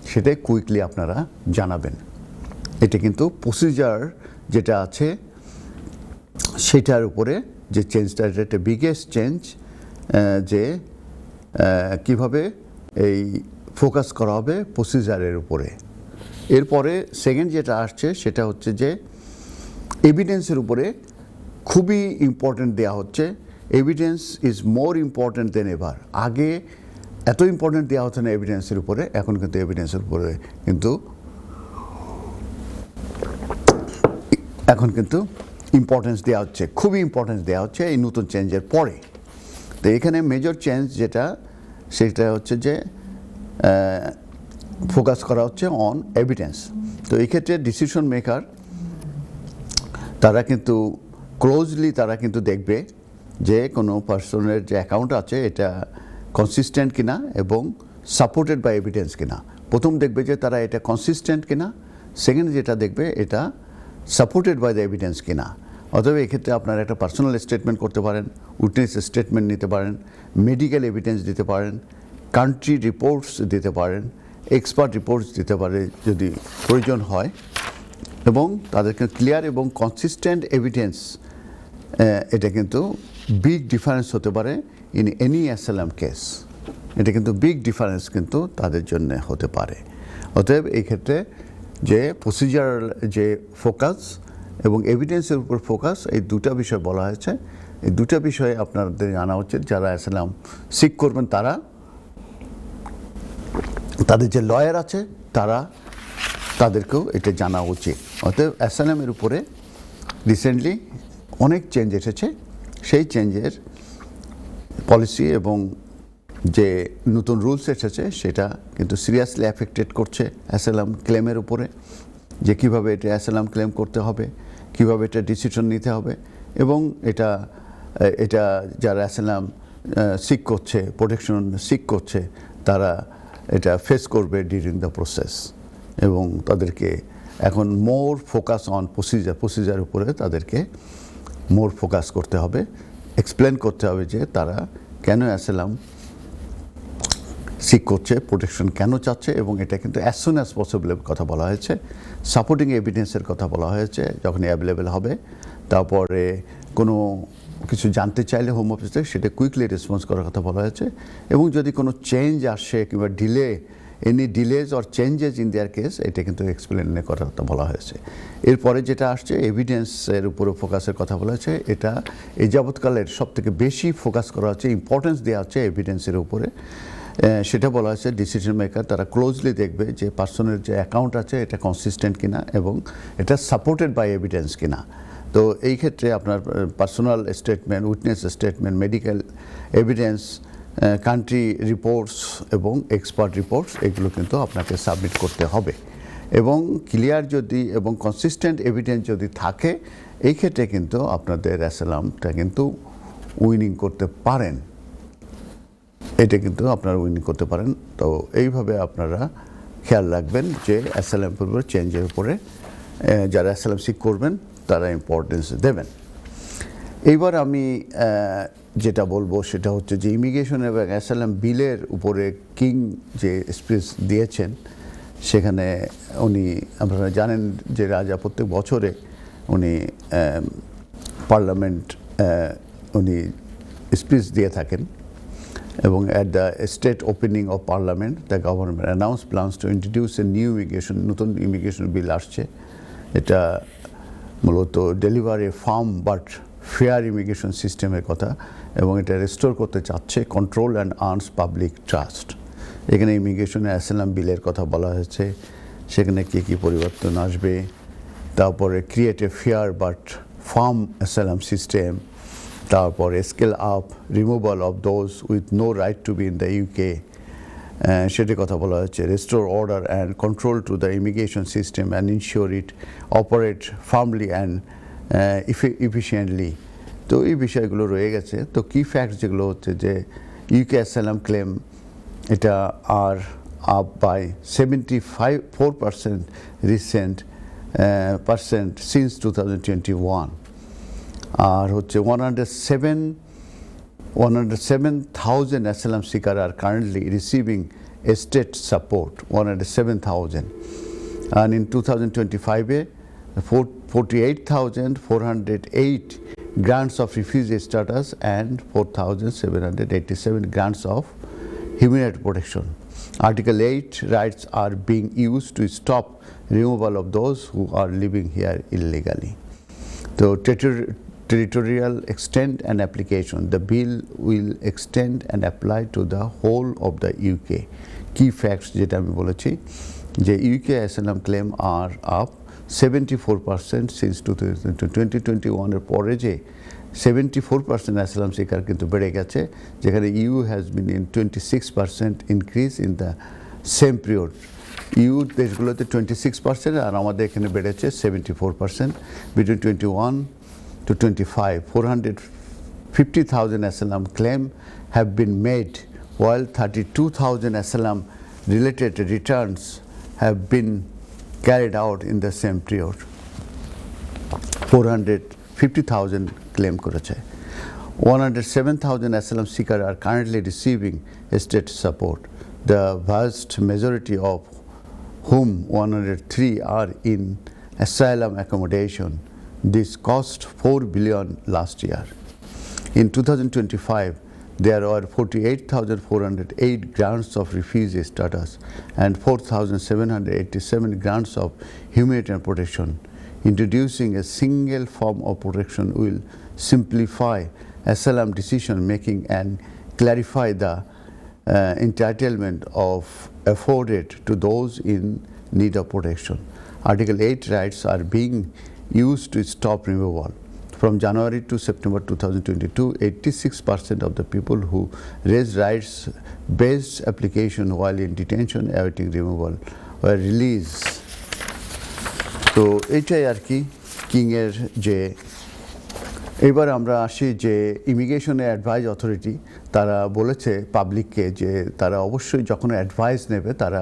সেটা কুইকলি আপনারা জানাবেন। এটা কিন্তু প্রসিজার যেটা আছে সেটার উপরে যে চেঞ্জটা, এটা একটা বিগেস্ট চেঞ্জ, যে কিভাবে এই ফোকাস করা হবে প্রসিজারের উপরে। এরপরে সেকেন্ড যেটা আসছে সেটা হচ্ছে যে এভিডেন্সের উপরে খুবই ইম্পর্টেন্ট দেওয়া হচ্ছে। Evidence is more important than ever. আগে এত ইম্পর্টেন্ট দেওয়া হচ্ছে না এভিডেন্সের উপরে, এখন কিন্তু এভিডেন্সের উপরে এখন কিন্তু ইম্পর্টেন্স দেওয়া হচ্ছে, খুবই ইম্পর্টেন্স দেওয়া হচ্ছে এই নতুন চেঞ্জের পরে। তো এখানে মেজর চেঞ্জ যেটা সেটা হচ্ছে যে ফোকাস করা হচ্ছে অন এভিডেন্স। তো এই ক্ষেত্রে ডিসিশন মেকার তারা কিন্তু ক্লোজলি তারা কিন্তু দেখবে যে কোনো পার্সনের যে অ্যাকাউন্ট আছে এটা কনসিস্টেন্ট কিনা এবং সাপোর্টেড বাই এভিডেন্স কিনা। প্রথম দেখবে যে তারা এটা কনসিস্টেন্ট কিনা, সেকেন্ড যেটা দেখবে এটা সাপোর্টেড বাই দ্য এভিডেন্স কিনা। অতএব এক্ষেত্রে আপনারা একটা পার্সোনাল স্টেটমেন্ট করতে পারেন, উইটনেস স্টেটমেন্ট নিতে পারেন, মেডিকেল এভিডেন্স দিতে পারেন, কান্ট্রি রিপোর্টস দিতে পারেন, এক্সপার্ট রিপোর্টস দিতে পারে যদি প্রয়োজন হয়, এবং তাদেরকে ক্লিয়ার এবং কনসিস্টেন্ট এভিডেন্স। এটা কিন্তু বিগ ডিফারেন্স হতে পারে ইন এনি অ্যাসাইলাম কেস। এটা কিন্তু বিগ ডিফারেন্স কিন্তু তাদের জন্য হতে পারে। অতএব এই ক্ষেত্রে যে প্রসিজারাল যে ফোকাস এবং এভিডেন্সের উপর ফোকাস, এই দুটা বিষয় বলা হয়েছে। এই দুটা বিষয়ে আপনাদের জানা উচিত। যারা অ্যাসাইলাম সিক করবেন তারা, তাদের যে লয়ার আছে তাদেরকেও এটা জানা উচিত। অতএব অ্যাসাইলামের উপরে রিসেন্টলি অনেক চেঞ্জ এসেছে। সেই চেঞ্জের পলিসি এবং যে নতুন রুলস এসেছে সেটা কিন্তু সিরিয়াসলি অ্যাফেক্টেড করছে অ্যাসাইলাম ক্লেমের উপরে, যে কীভাবে এটা অ্যাসাইলাম ক্লেম করতে হবে, কীভাবে এটা ডিসিশন নিতে হবে, এবং এটা যারা অ্যাসাইলাম সিক করছে, প্রোটেকশন সিক করছে, তারা এটা ফেস করবে ডিউরিং দ্য প্রসেস। এবং তাদেরকে এখন মোর ফোকাস অন প্রসিজার উপরে তাদেরকে মোর ফোকাস করতে হবে, এক্সপ্লেন করতে হবে যে তারা কেন অ্যাসাইলাম সিক করছে, প্রোটেকশন কেন চাচ্ছে, এবং এটা কিন্তু অ্যাজ সুন অ্যাজ পসিবলের কথা বলা হয়েছে। সাপোর্টিং এভিডেন্সের কথা বলা হয়েছে যখন অ্যাভেলেবেল হবে। তারপরে কোনো কিছু জানতে চাইলে হোম অফিস থেকে সেটা কুইকলি রেসপন্স করার কথা বলা হয়েছে। এবং যদি কোনো চেঞ্জ আসে কিংবা any delays or changes in their case, এটা কিন্তু এক্সপ্লেন করার কথা বলা হয়েছে। এরপরে যেটা আসছে এভিডেন্সের উপরে ফোকাসের কথা বলা হয়েছে। এটা এই যাবৎকালের সবথেকে বেশি ফোকাস করা হচ্ছে, ইম্পর্টেন্স দেওয়া হচ্ছে এভিডেন্সের উপরে। সেটা বলা হয়েছে ডিসিশন মেকার তারা ক্লোজলি দেখবে যে পার্সনের যে অ্যাকাউন্ট আছে এটা কনসিস্টেন্ট কিনা এবং এটা সাপোর্টেড বাই এভিডেন্স কিনা। তো এই ক্ষেত্রে আপনার personal statement, witness statement, medical evidence, country reports এবং এক্সপার্ট রিপোর্টস, এগুলো কিন্তু আপনাকে সাবমিট করতে হবে। এবং ক্লিয়ার যদি এবং কনসিস্টেন্ট এভিডেন্স যদি থাকে, এই ক্ষেত্রে কিন্তু আপনাদের অ্যাসাইলামটা কিন্তু উইনিং করতে পারেন। এটা কিন্তু আপনারা উইনিং করতে পারেন। তো এইভাবে আপনারা খেয়াল রাখবেন যে অ্যাসাইলামের উপরে চেঞ্জের উপরে যারা অ্যাসাইলাম সিক করবেন তারা ইম্পর্টেন্স দেবেন। এইবার আমি যেটা বলবো সেটা হচ্ছে যে ইমিগ্রেশন এবং অ্যাসাইলাম বিলের উপরে কিং যে স্পিচ দিয়েছেন, সেখানে উনি, আপনারা জানেন যে রাজা প্রত্যেক বছরে উনি পার্লামেন্ট উনি স্পিচ দিয়ে থাকেন। এবং at the state opening of parliament the government announce plans to introduce a new immigration, নতুন ইমিগ্রেশন বিল আসছে। এটা মূলত deliver a firm but fair immigration সিস্টেমের কথা, এবং এটা রেস্টোর করতে চাচ্ছে control and earns public trust. এখানে ইমিগ্রেশনে অ্যাসাইলাম বিলের কথা বলা হয়েছে, সেখানে কী কী পরিবর্তন আসবে। তারপরে create a fair but firm asylum system, তারপরে scale up removal of those with no right to be in the UK, সেটির কথা বলা হচ্ছে। Restore order and control to the immigration system and ensure it operate firmly and efficiently. তো এই বিষয়গুলো রয়ে গেছে। তো কি ফ্যাক্টস যেগুলো হচ্ছে যে ইউকে অ্যাসাইলাম ক্লেম এটা are up by 74% recent percent since 2021। আর হচ্ছে 107,000 asylum seekers are currently receiving state support, 107,000. And in 2025, 48,408 grants of refugee status and 4,787 grants of humanitarian protection. Article 8 rights are being used to stop removal of those who are living here illegally. So territorial extent and application. The bill will extend and apply to the whole of the UK. Key facts যেটা আমি বলেছি যে UK asylum claim are up 74% since 2021 এর পরে যে 74% asylum seeker কিন্তু বেড়ে গেছে, যেখানে EU has been in 26% increase in the same period. EU দেশগুলোতে 26% আর আমাদের এখানে বেড়েছে 74%। Between 21 to 25, 450,000 asylum claims have been made, while 32,000 asylum related returns have been carried out in the same period. 450,000 claim করেছে। 107,000 asylum seekers are currently receiving state support, the vast majority of whom 103 are in asylum accommodation. This cost $4 billion last year. In 2025, there were 48,408 grants of refugee status and 4,787 grants of humanitarian protection. Introducing a single form of protection will simplify asylum decision making and clarify the entitlement of afforded to those in need of protection. Article 8 rights are being used to stop removal. From January to September 2022, 86% of the people who raised rights-based application while in detention awaiting removal were released. তো এইটাই আর কি কিংয়ের যে এবার আমরা আসি যে ইমিগ্রেশনের advice authority তারা বলেছে পাবলিককে যে তারা অবশ্যই যখন অ্যাডভাইস নেবে তারা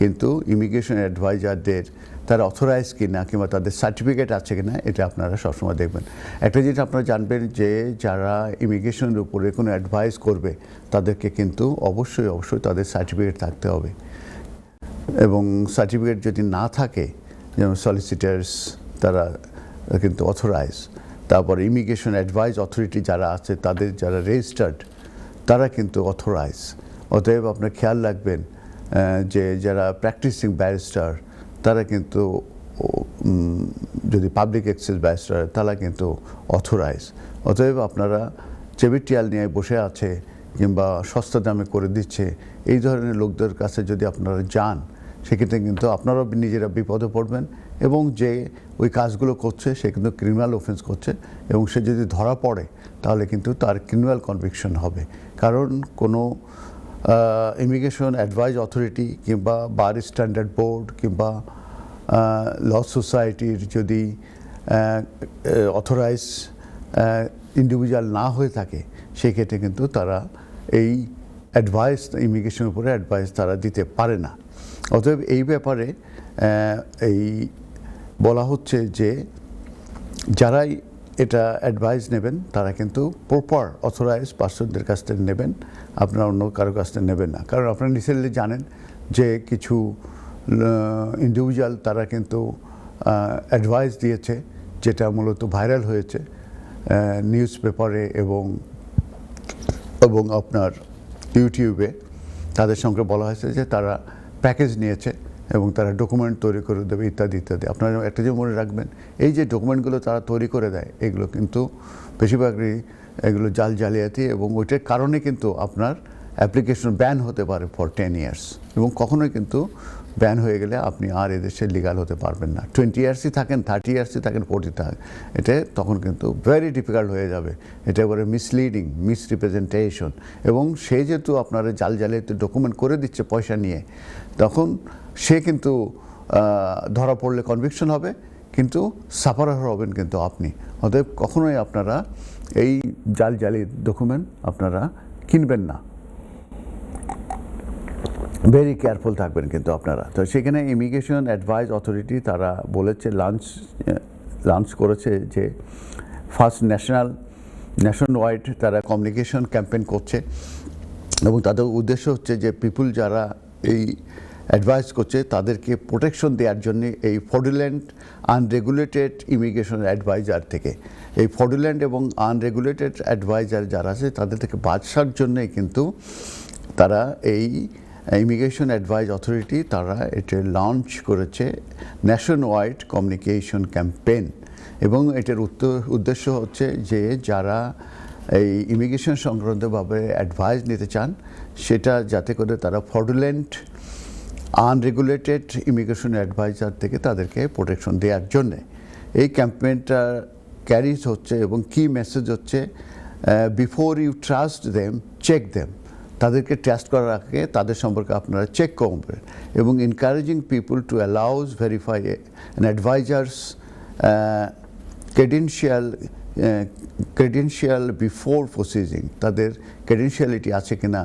কিন্তু ইমিগ্রেশন অ্যাডভাইজারদের তারা অথরাইজ কিনা কিংবা তাদের সার্টিফিকেট আছে কিনা এটা আপনারা সবসময় দেখবেন। একটা জিনিস আপনারা জানবেন যে যারা ইমিগ্রেশনের উপরে কোনো অ্যাডভাইস করবে তাদেরকে কিন্তু অবশ্যই তাদের সার্টিফিকেট থাকতে হবে, এবং সার্টিফিকেট যদি না থাকে যেমন সলিসিটার্স তারা কিন্তু অথরাইজ, তারপর ইমিগ্রেশন অ্যাডভাইস অথরিটি যারা আছে তাদের যারা রেজিস্টার্ড তারা কিন্তু অথরাইজ। অতএব আপনার খেয়াল রাখবেন যে যারা প্র্যাকটিসিং ব্যারিস্টার তারা কিন্তু যদি পাবলিক অ্যাক্সেস ব্যারিস্টার তারা কিন্তু অথরাইজ। অতএব আপনারা চেবিটিয়াল নিয়ে বসে আছে কিংবা সস্তা দামে করে দিচ্ছে এই ধরনের লোকদের কাছে যদি আপনারা যান সেক্ষেত্রে কিন্তু আপনারাও নিজেরা বিপদে পড়বেন, এবং যে ওই কাজগুলো করছে সে কিন্তু ক্রিমিনাল অফেন্স করছে, এবং সে যদি ধরা পড়ে তাহলে কিন্তু তার ক্রিমিনাল কনভিকশন হবে। কারণ কোনো ইমিগ্রেশন অ্যাডভাইস অথরিটি কিংবা বার স্ট্যান্ডার্ড বোর্ড কিংবা ল সোসাইটির যদি অথরাইজ ইন্ডিভিজুয়াল না হয়ে থাকে সেক্ষেত্রে কিন্তু তারা এই অ্যাডভাইস ইমিগ্রেশনের উপরে অ্যাডভাইস তারা দিতে পারে না। অতএব এই ব্যাপারে এই বলা হচ্ছে যে যারাই এটা অ্যাডভাইস নেবেন তারা কিন্তু প্রপার অথরাইজ পার্সনদের কাছ থেকে নেবেন, আপনারা অন্য কারো কাছ থেকে নেবেন না। কারণ আপনারা রিসেন্টলি জানেন যে কিছু ইন্ডিভিজুয়াল তারা কিন্তু অ্যাডভাইস দিয়েছে যেটা মূলত ভাইরাল হয়েছে নিউজ পেপারে এবং আপনার ইউটিউবে। তাদের সঙ্গে বলা হয়েছে যে তারা প্যাকেজ নিয়েছে এবং তারা ডকুমেন্ট তৈরি করে দেবে ইত্যাদি ইত্যাদি। আপনারা একটা যে মনে রাখবেন এই যে ডকুমেন্টগুলো তারা তৈরি করে দেয় এগুলো কিন্তু বেশিরভাগই এগুলো জালিয়াতি, এবং ওইটার কারণে কিন্তু আপনার অ্যাপ্লিকেশন ব্যান হতে পারে ফর 10 ইয়ার্স, এবং কখনোই কিন্তু ব্যান হয়ে গেলে আপনি আর এদেশে লিগাল হতে পারবেন না। 20 ইয়ার্সই থাকেন, 30 ইয়ার্সই থাকেন, 40 থাকেন, এটা তখন কিন্তু ভেরি ডিফিকাল্ট হয়ে যাবে। এটা এবারে মিসলিডিং, মিসরিপ্রেজেন্টেশন, এবং সে যেহেতু আপনারা জালিয়াতি ডকুমেন্ট করে দিচ্ছে পয়সা নিয়ে, তখন সে কিন্তু ধরা পড়লে কনভিকশন হবে, কিন্তু সাফারার হবেন কিন্তু আপনি। অতএব কখনোই আপনারা এই জালি ডকুমেন্ট আপনারা কিনবেন না, ভেরি কেয়ারফুল থাকবেন কিন্তু আপনারা। তো সেখানে ইমিগ্রেশন অ্যাডভাইস অথরিটি তারা বলেছে লঞ্চ করেছে যে ফার্স্ট ন্যাশন ওয়াইড তারা কমিউনিকেশন ক্যাম্পেইন করছে, এবং তাদের উদ্দেশ্য হচ্ছে যে পিপুল যারা এই অ্যাডভাইস করছে তাদেরকে প্রোটেকশন দেওয়ার জন্য এই ফ্রডুলেন্ট আনরেগুলেটেড ইমিগ্রেশন অ্যাডভাইজার থেকে, এই ফ্রডুলেন্ট এবং আনরেগুলেটেড অ্যাডভাইজার যারা আছে তাদের থেকে বাঁচার জন্যই কিন্তু তারা এই ইমিগ্রেশন অ্যাডভাইস অথরিটি তারা এটা লঞ্চ করেছে ন্যাশন ওয়াইড কমিউনিকেশন ক্যাম্পেইন। এবং এটার উদ্দেশ্য হচ্ছে যে যারা এই ইমিগ্রেশন সংক্রান্তভাবে অ্যাডভাইস নিতে চান সেটা যাতে করে তারা ফ্রডুলেন্ট আনরেগুলেটেড ইমিগ্রেশন অ্যাডভাইজার থেকে তাদেরকে প্রোটেকশন দেওয়ার জন্যে এই ক্যারিজ হচ্ছে এবং কি মেসেজ হচ্ছে, before you trust them check them, তাদেরকে ট্রাস্ট করার আগে তাদের সম্পর্কে আপনারা চেক করবেন, এবং encouraging people to always verify an advisers credential before proceeding, তাদের ক্রেডেনশিয়ালিটি আছে কিনা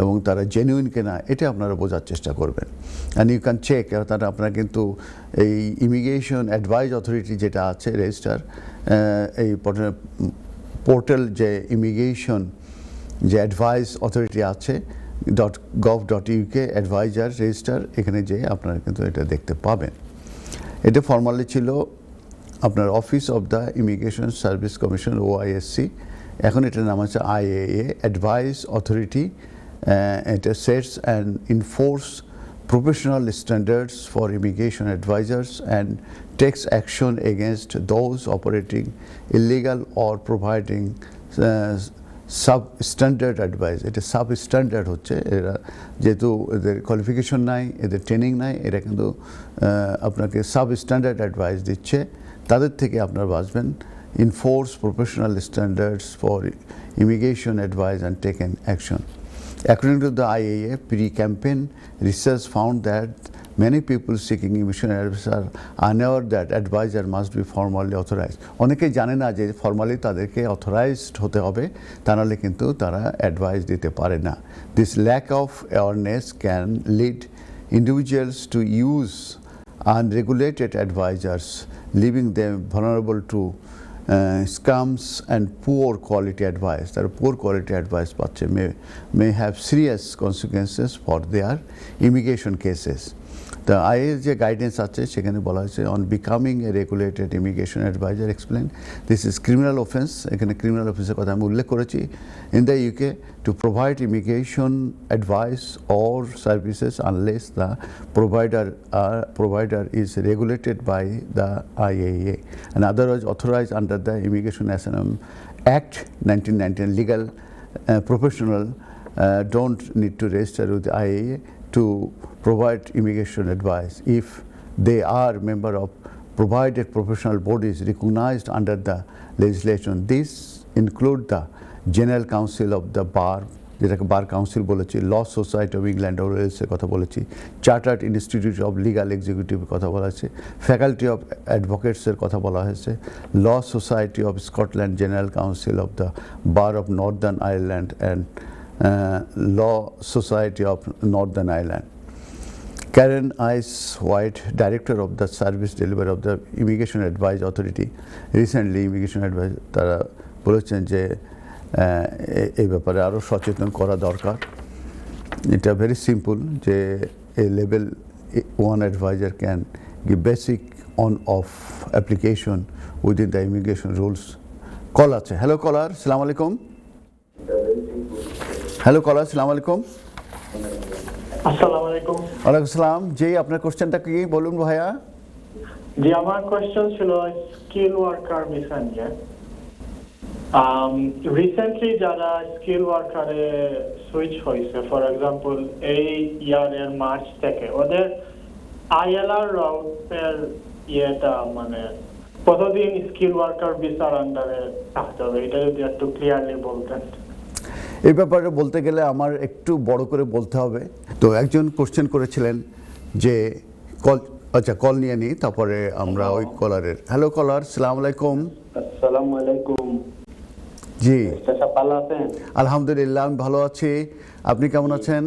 এবং তারা জেনুইন কিনা এটা আপনারা বোঝার চেষ্টা করবেন। অ্যান্ড ইউ ক্যান চেক, অর্থাৎ আপনারা কিন্তু এই ইমিগ্রেশন অ্যাডভাইস অথরিটি যেটা আছে রেজিস্টার, এই পোর্টাল যে ইমিগ্রেশন যে অ্যাডভাইস অথরিটি আছে .gov.uk অ্যাডভাইজার রেজিস্টার, এখানে যেয়ে আপনারা কিন্তু এটা দেখতে পাবেন। এটা ফর্মালি ছিল আপনার office of the immigration service commission OISC, এখন এটার নাম আছে IAA অ্যাডভাইস অথরিটি। এটা sets and enforce professional standards for immigration advisors and takes action against those operating illegal or providing substandard advice. এটা সাবস্ট্যান্ডার্ড হচ্ছে, এরা যেহেতু এদের কোয়ালিফিকেশন নাই, এদের ট্রেনিং নাই, এরা কিন্তু আপনাকে সাবস্ট্যান্ডার্ড অ্যাডভাইস দিচ্ছে, তাদের থেকে আপনারা বাঁচবেন। Enforce professional standards for immigration advice and taken action. According to the IAA pre-campaign research found that many people seeking immigration advice are unaware that advisor must be formally authorized. অনেকেই জানে না যে formally তাদেরকে authorised হতে হবে, তা নাহলে কিন্তু তারা অ্যাডভাইস দিতে পারে না। This lack of awareness can lead individuals to use unregulated advisors, leaving them vulnerable to scams and poor quality advice. That poor quality advice may have serious consequences for their immigration cases. The IAA যে guidance আছে সেখানে বলা হয়েছে on becoming a regulated immigration advisor explain this is criminal offense. এখানে criminal অফেন্সের কথা আমি উল্লেখ করেছি। In the UK to provide immigration advice or services unless the provider is regulated by the IAA and otherwise authorized under the Immigration Asylum Act 1919. Legal professional don't need to register with the IAA to provide immigration advice if they are member of provided professional bodies recognized under the legislation. These include the General Council of the Bar, যেটাকে bar council বলেছি, law society of England ও ওয়েলসের কথা বলেছি, chartered institute of legal এক্সিকিউটিভের কথা বলা হয়েছে, ফ্যাকাল্টি অফ অ্যাডভোকেটসের কথা বলা হয়েছে, law society of Scotland, general council of the bar of Northern Ireland and law society of Northern Ireland. Karen Ice White, Director of the Service Delivery of the Immigration Advice Authority, recently Immigration Advice, তারা বলেছেন যে এই ব্যাপারে আরও সচেতন করা দরকার। এটা ভেরি সিম্পল যে এ level 1 advisor can give basic on-off application within the immigration rules. Call আছে, হ্যালো কলার, সালাম আলাইকুম। হ্যালো কলার, সালাম আলাইকুম। আসসালামু আলাইকুম। ওয়ালাইকুম সালাম। জি, আপনার কোশ্চেনটা কি বলুন ভাইয়া। জি, আমার কোশ্চেন ছিল স্কিল ওয়ার্কার ভিসা নিয়ে। রিসেন্টলি যারা স্কিল ওয়ার্কারে সুইচ হয়েছে, ফর এক্সাম্পল এই ইয়ারের মার্চ থেকে, ওদের ILR রাউটের ইয়েটা মানে কতদিন স্কিল ওয়ার্কার ভিসার আন্ডারে থাকতে হবে, এটা যদি একটু ক্লিয়ারলি বলতেন। এই ব্যাপারে বলতে গেলে আমার একটু বড় করে বলতে হবে। তো একজন কোশ্চেন করেছিলেন যে কল, আচ্ছা কল নিয়ে নিই, তারপরে আমরা ওই কলারের। হ্যালো কলার, সালাম আলাইকুম। আসসালামু আলাইকুম। জি, ভালো আছেন? আলহামদুলিল্লাহ, আমি ভালো আছি। আপনি কেমন আছেন?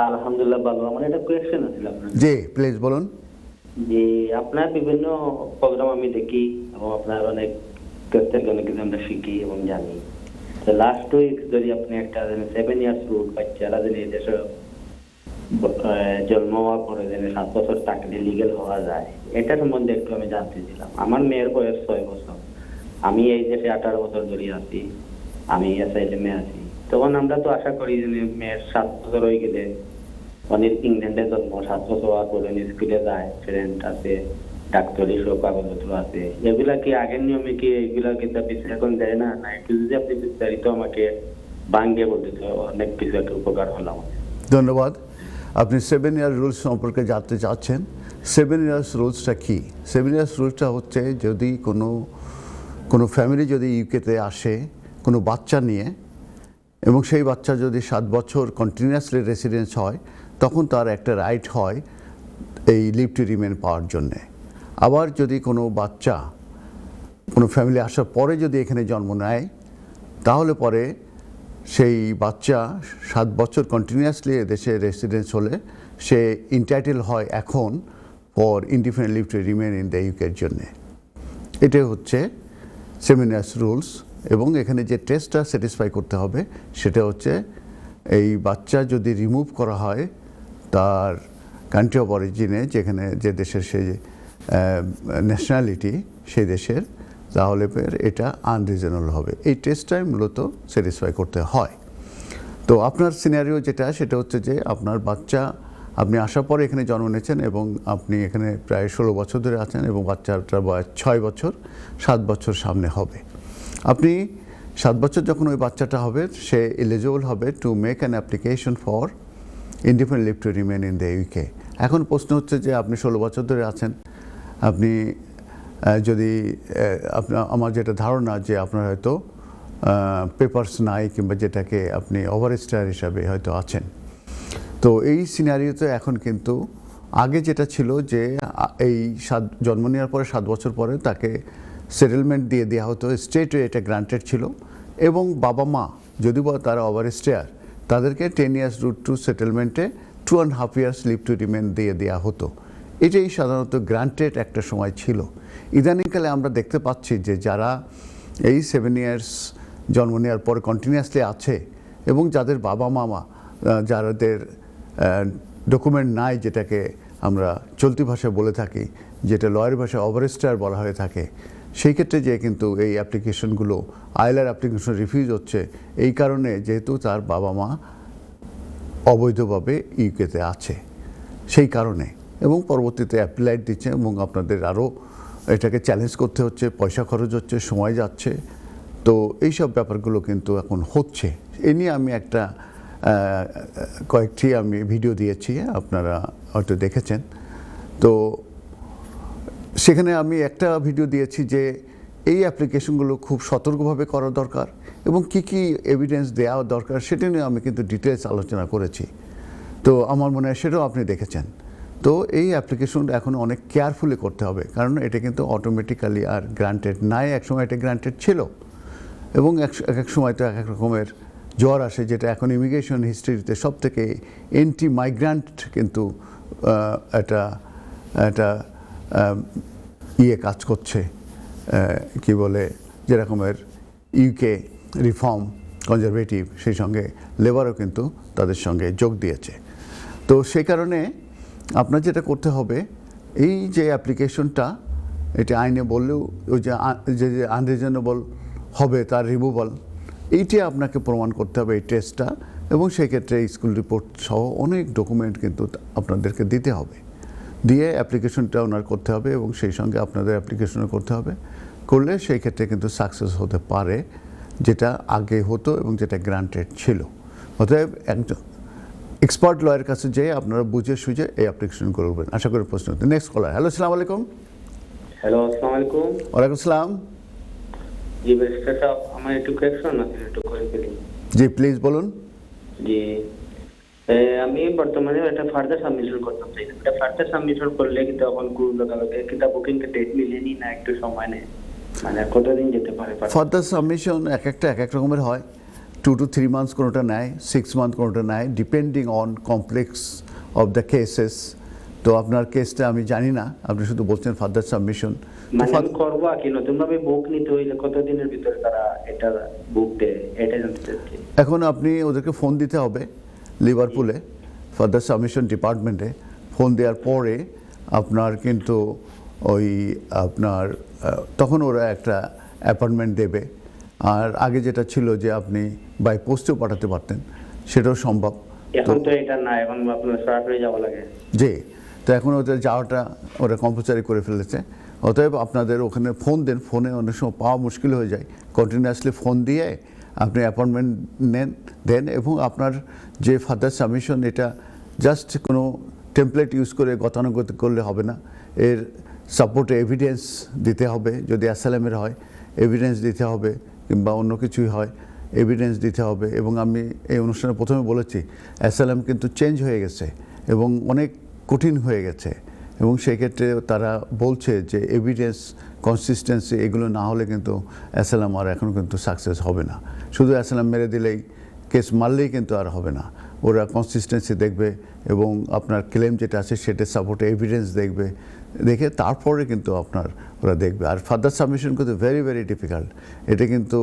আলহামদুলিল্লাহ ভালো। আমার একটা কোয়েশ্চেন ছিল আপনার। জি প্লিজ বলুন। যে আপনার বিভিন্ন প্রোগ্রাম আমি দেখি এবং আপনার অনেক থেকে অনেক কিছু আমরা শিখি এবং জানি। তো লাস্ট উইক যদি আপনি একটা 7 ইয়ার্স রুট বাচ্চারা যদি এই দেশে জন্ম হওয়ার পরে যদি 7 বছর থাকলে লিগেল হওয়া যায়, এটা সম্বন্ধে একটু আমি জানতে ছিলাম। আমার মেয়ের বয়স 6 বছর, আমি এই দেশে 18 বছর ধরে আছি, আমি অ্যাসাইলামে আছি। তখন আমরা তো আশা করি যে মেয়ের 7 বছর হয়ে গেলে, অনেক ইংল্যান্ডে জন্ম, 7 বছর হওয়ার পরে স্কুলে যায়, ফ্রেন্ড আছে, ডাক্তারি সব কাগজপত্র আছে, এগুলা কি আগের নিয়মে কি এগুলা কিন্তু এখন দেয় না? না একটু যদি আপনি বিস্তারিত আমাকে ভাঙ্গে বলতে, অনেক কিছু একটা উপকার হলো আমাদের। ধন্যবাদ। আপনি 7 ইয়ার রুলস সম্পর্কে জানতে চাচ্ছেন। 7 ইয়ার্স রুলসটা কি? 7 ইয়ার্স রুলসটা হচ্ছে যদি কোনো কোনো ফ্যামিলি যদি ইউকেতে আসে কোনো বাচ্চা নিয়ে এবং সেই বাচ্চা যদি 7 বছর কন্টিনিউয়াসলি রেসিডেন্স হয়, তখন তার একটা রাইট হয় এই লিভ টু রিমেন পাওয়ার জন্যে। আবার যদি কোনো বাচ্চা কোনো ফ্যামিলি আসার পরে যদি এখানে জন্ম নেয়, তাহলে পরে সেই বাচ্চা 7 বছর কন্টিনিউয়াসলি এদেশে রেসিডেন্স হলে সে ইন্টাইটেল হয় এখন for indefinite leave to remain in the ইউকের জন্যে। এটাই হচ্ছে সেমিনার্স রুলস। এবং এখানে যে টেস্টটা স্যাটিসফাই করতে হবে সেটা হচ্ছে এই বাচ্চা যদি রিমুভ করা হয় তার কান্ট্রি অফ অরিজিনে, যেখানে যে দেশের সে ন্যাশনালিটি সেই দেশের, তাহলে এটা আনরিজনেবল হবে। এই টেস্টটাই মূলত স্যাটিসফাই করতে হয়। তো আপনার সিনারিও যেটা, সেটা হচ্ছে যে আপনার বাচ্চা আপনি আসার পরে এখানে জন্ম নিয়েছেন এবং আপনি এখানে প্রায় 16 বছর ধরে আছেন এবং বাচ্চাটার বয়স 6 বছর, 7 বছর সামনে হবে। আপনি 7 বছর যখন ওই বাচ্চাটা হবে, সে এলিজিবল হবে to make an application for indefinite leave to remain in the UK. এখন প্রশ্ন হচ্ছে যে আপনি 16 বছর ধরে আছেন, আপনি যদি আমার যেটা ধারণা যে আপনার হয়তো পেপারস নাই, কিংবা যেটাকে আপনি ওভারস্টেয়ার হিসাবে হয়তো আছেন। তো এই সিনারিওতে এখন কিন্তু আগে যেটা ছিল যে এই জন্ম নেওয়ার পরে 7 বছর পরে তাকে সেটেলমেন্ট দিয়ে দেওয়া হতো, স্টেটে এটা গ্রান্টেড ছিল, এবং বাবা মা যদি তারা ওভারস্টেয়ার তাদেরকে 10 ইয়ার্স রুট টু সেটেলমেন্টে 2.5 ইয়ার্স লিভ টু রিমেন দিয়ে দেওয়া হতো। এটাই সাধারণত গ্রান্টেড একটা সময় ছিল। ইদানিংকালে আমরা দেখতে পাচ্ছি যে যারা এই 7 ইয়ার্স জন্ম নেওয়ার পরে কন্টিনিউয়াসলি আছে এবং যাদের বাবা মামা যাদের ডকুমেন্ট নাই, যেটাকে আমরা চলতি ভাষায় বলে থাকি, যেটা লয়ের ভাষায় ওভারস্টেয়ার বলা হয়ে থাকে, সেই ক্ষেত্রে যে কিন্তু এই অ্যাপ্লিকেশনগুলো আইলার অ্যাপ্লিকেশন রিফিউজ হচ্ছে এই কারণে, যেহেতু তার বাবা মা অবৈধভাবে ইউকেতে আছে সেই কারণে, এবং পরবর্তীতে অ্যাপ্লাইড দিচ্ছে এবং আপনাদের আরও এটাকে চ্যালেঞ্জ করতে হচ্ছে, পয়সা খরচ হচ্ছে, সময় যাচ্ছে। তো এইসব ব্যাপারগুলো কিন্তু এখন হচ্ছে। এ নিয়ে আমি একটা কয়েকটি ভিডিও দিয়েছি, আপনারা হয়তো দেখেছেন। তো সেখানে আমি একটা ভিডিও দিয়েছি যে এই অ্যাপ্লিকেশনগুলো খুব সতর্কভাবে করা দরকার এবং কি কি এভিডেন্স দেওয়া দরকার সেটা নিয়ে আমি কিন্তু ডিটেলস আলোচনা করেছি। তো আমার মনে হয় সেটাও আপনি দেখেছেন। তো এই অ্যাপ্লিকেশনটা এখন অনেক কেয়ারফুলি করতে হবে, কারণ এটা কিন্তু অটোমেটিক্যালি আর গ্রান্টেড নাই। একসময় এটা গ্রান্টেড ছিল এবং এক সময় তো এক এক রকমের জ্বর আসে, যেটা এখন ইমিগ্রেশন হিস্ট্রিতে সব থেকে এন্টি মাইগ্রান্ট কিন্তু একটা কাজ করছে, কি বলে, যেরকমের ইউকে রিফর্ম কনজারভেটিভ, সেই সঙ্গে লেবারও কিন্তু তাদের সঙ্গে যোগ দিয়েছে। তো সেই কারণে আপনার যেটা করতে হবে, এই যে অ্যাপ্লিকেশনটা, এটা আইনে বললেও ওই যে আনরিজনেবল হবে তার রিমুভাল, এইটা আপনাকে প্রমাণ করতে হবে, এই টেস্টটা। এবং সেই ক্ষেত্রে স্কুল রিপোর্ট সহ অনেক ডকুমেন্ট কিন্তু আপনাদেরকে দিতে হবে, দিয়ে অ্যাপ্লিকেশনটা ওনার করতে হবে এবং সেই সঙ্গে আপনাদের অ্যাপ্লিকেশনও করতে হবে। করলে সেই ক্ষেত্রে কিন্তু সাকসেস হতে পারে, যেটা আগে হতো এবং যেটা গ্রান্টেড ছিল। অতএব একজন এক্সপার্ট লয়ের কাছে যেয়ে আপনারা বুঝে সুঝে এই অ্যাপ্লিকেশন করবেন। আশা করি প্রশ্ন হতো। নেক্সট কলার। হ্যালো, আসসালামু আলাইকুম। হ্যালো, আসসালামু আলাইকুম। ওয়ালাইকুম আসসালাম। জি ব্যারিস্টার সাহেব, আমার একটু কোয়েশ্চন আছে, একটু করে ফেলি। জি প্লিজ বলুন। জি, আমি বর্তমানে একটা ফার্দার সাবমিশন করতাম চাই। এটা ফার্দার সাবমিশন করলে কিন্তু এখন লগে কিন্তু বুকিং এর ডেট মিলেনি না, একটু সময় নেয়, মানে কতদিন যেতে পারে? ফার্দার সাবমিশন এক এক রকমের হয়। 2 to 3 months কোনোটা নেয়, 6 months কোনোটা নেয়, depending on complex of the cases. তো আপনার কেসটা আমি জানি না, আপনি শুধু বলছেন ফার্দার সাবমিশন। মানে আমি করবো কি নতুনভাবে বুক নিতে হইলে কতদিনের ভিতরে তারা এটা বুক দেয়, এটা জানতে চাচ্ছি। এখন আপনি ওদেরকে ফোন দিতে হবে, লিভারপুলে ফার্দার সাবমিশন ডিপার্টমেন্টে ফোন দেওয়ার পরে আপনার কিন্তু ওই আপনার তখন ওরা একটা অ্যাপয়েন্টমেন্ট দেবে। আর আগে যেটা ছিল যে আপনি বাই পোস্টেও পাঠাতে পারতেন, সেটাও সম্ভব। এখন তো এটা না, এখন আপনার সরাসরি যাওয়া লাগে। জি, তো এখন ওদের যাওয়াটা ওরা কম্পালসারি করে ফেলেছে। অতএব আপনাদের ওখানে ফোন দেন, ফোনে অনেক সময় পাওয়া মুশকিল হয়ে যায়। কন্টিনিউয়াসলি ফোন দিয়ে আপনি অ্যাপয়েন্টমেন্ট দেন এবং আপনার যে ফার্দার সাবমিশন, এটা জাস্ট কোনো টেমপ্লেট ইউজ করে গতানুগতিক করলে হবে না, এর সাপোর্টে এভিডেন্স দিতে হবে যদি অ্যাসাইলামের হয়, এভিডেন্স দিতে হবে কিংবা অন্য কিছুই হয়, এভিডেন্স দিতে হবে। এবং আমি এই অনুষ্ঠানে প্রথমে বলেছি অ্যাসাইলাম কিন্তু চেঞ্জ হয়ে গেছে এবং অনেক কঠিন হয়ে গেছে, এবং সেই ক্ষেত্রে তারা বলছে যে এভিডেন্স, কনসিস্টেন্সি এগুলো না হলে কিন্তু অ্যাসাইলাম আর এখন কিন্তু সাকসেস হবে না। শুধু অ্যাসাইলাম মেরে দিলেই, কেস মারলেই কিন্তু আর হবে না। ওরা কনসিস্টেন্সি দেখবে এবং আপনার ক্লেম যেটা আছে সেটা সাপোর্টে এভিডেন্স দেখে তারপরে কিন্তু আপনার ওরা দেখবে। আর ফার্দার সাবমিশন কিন্তু ভেরি ভেরি ডিফিকাল্ট। এটা কিন্তু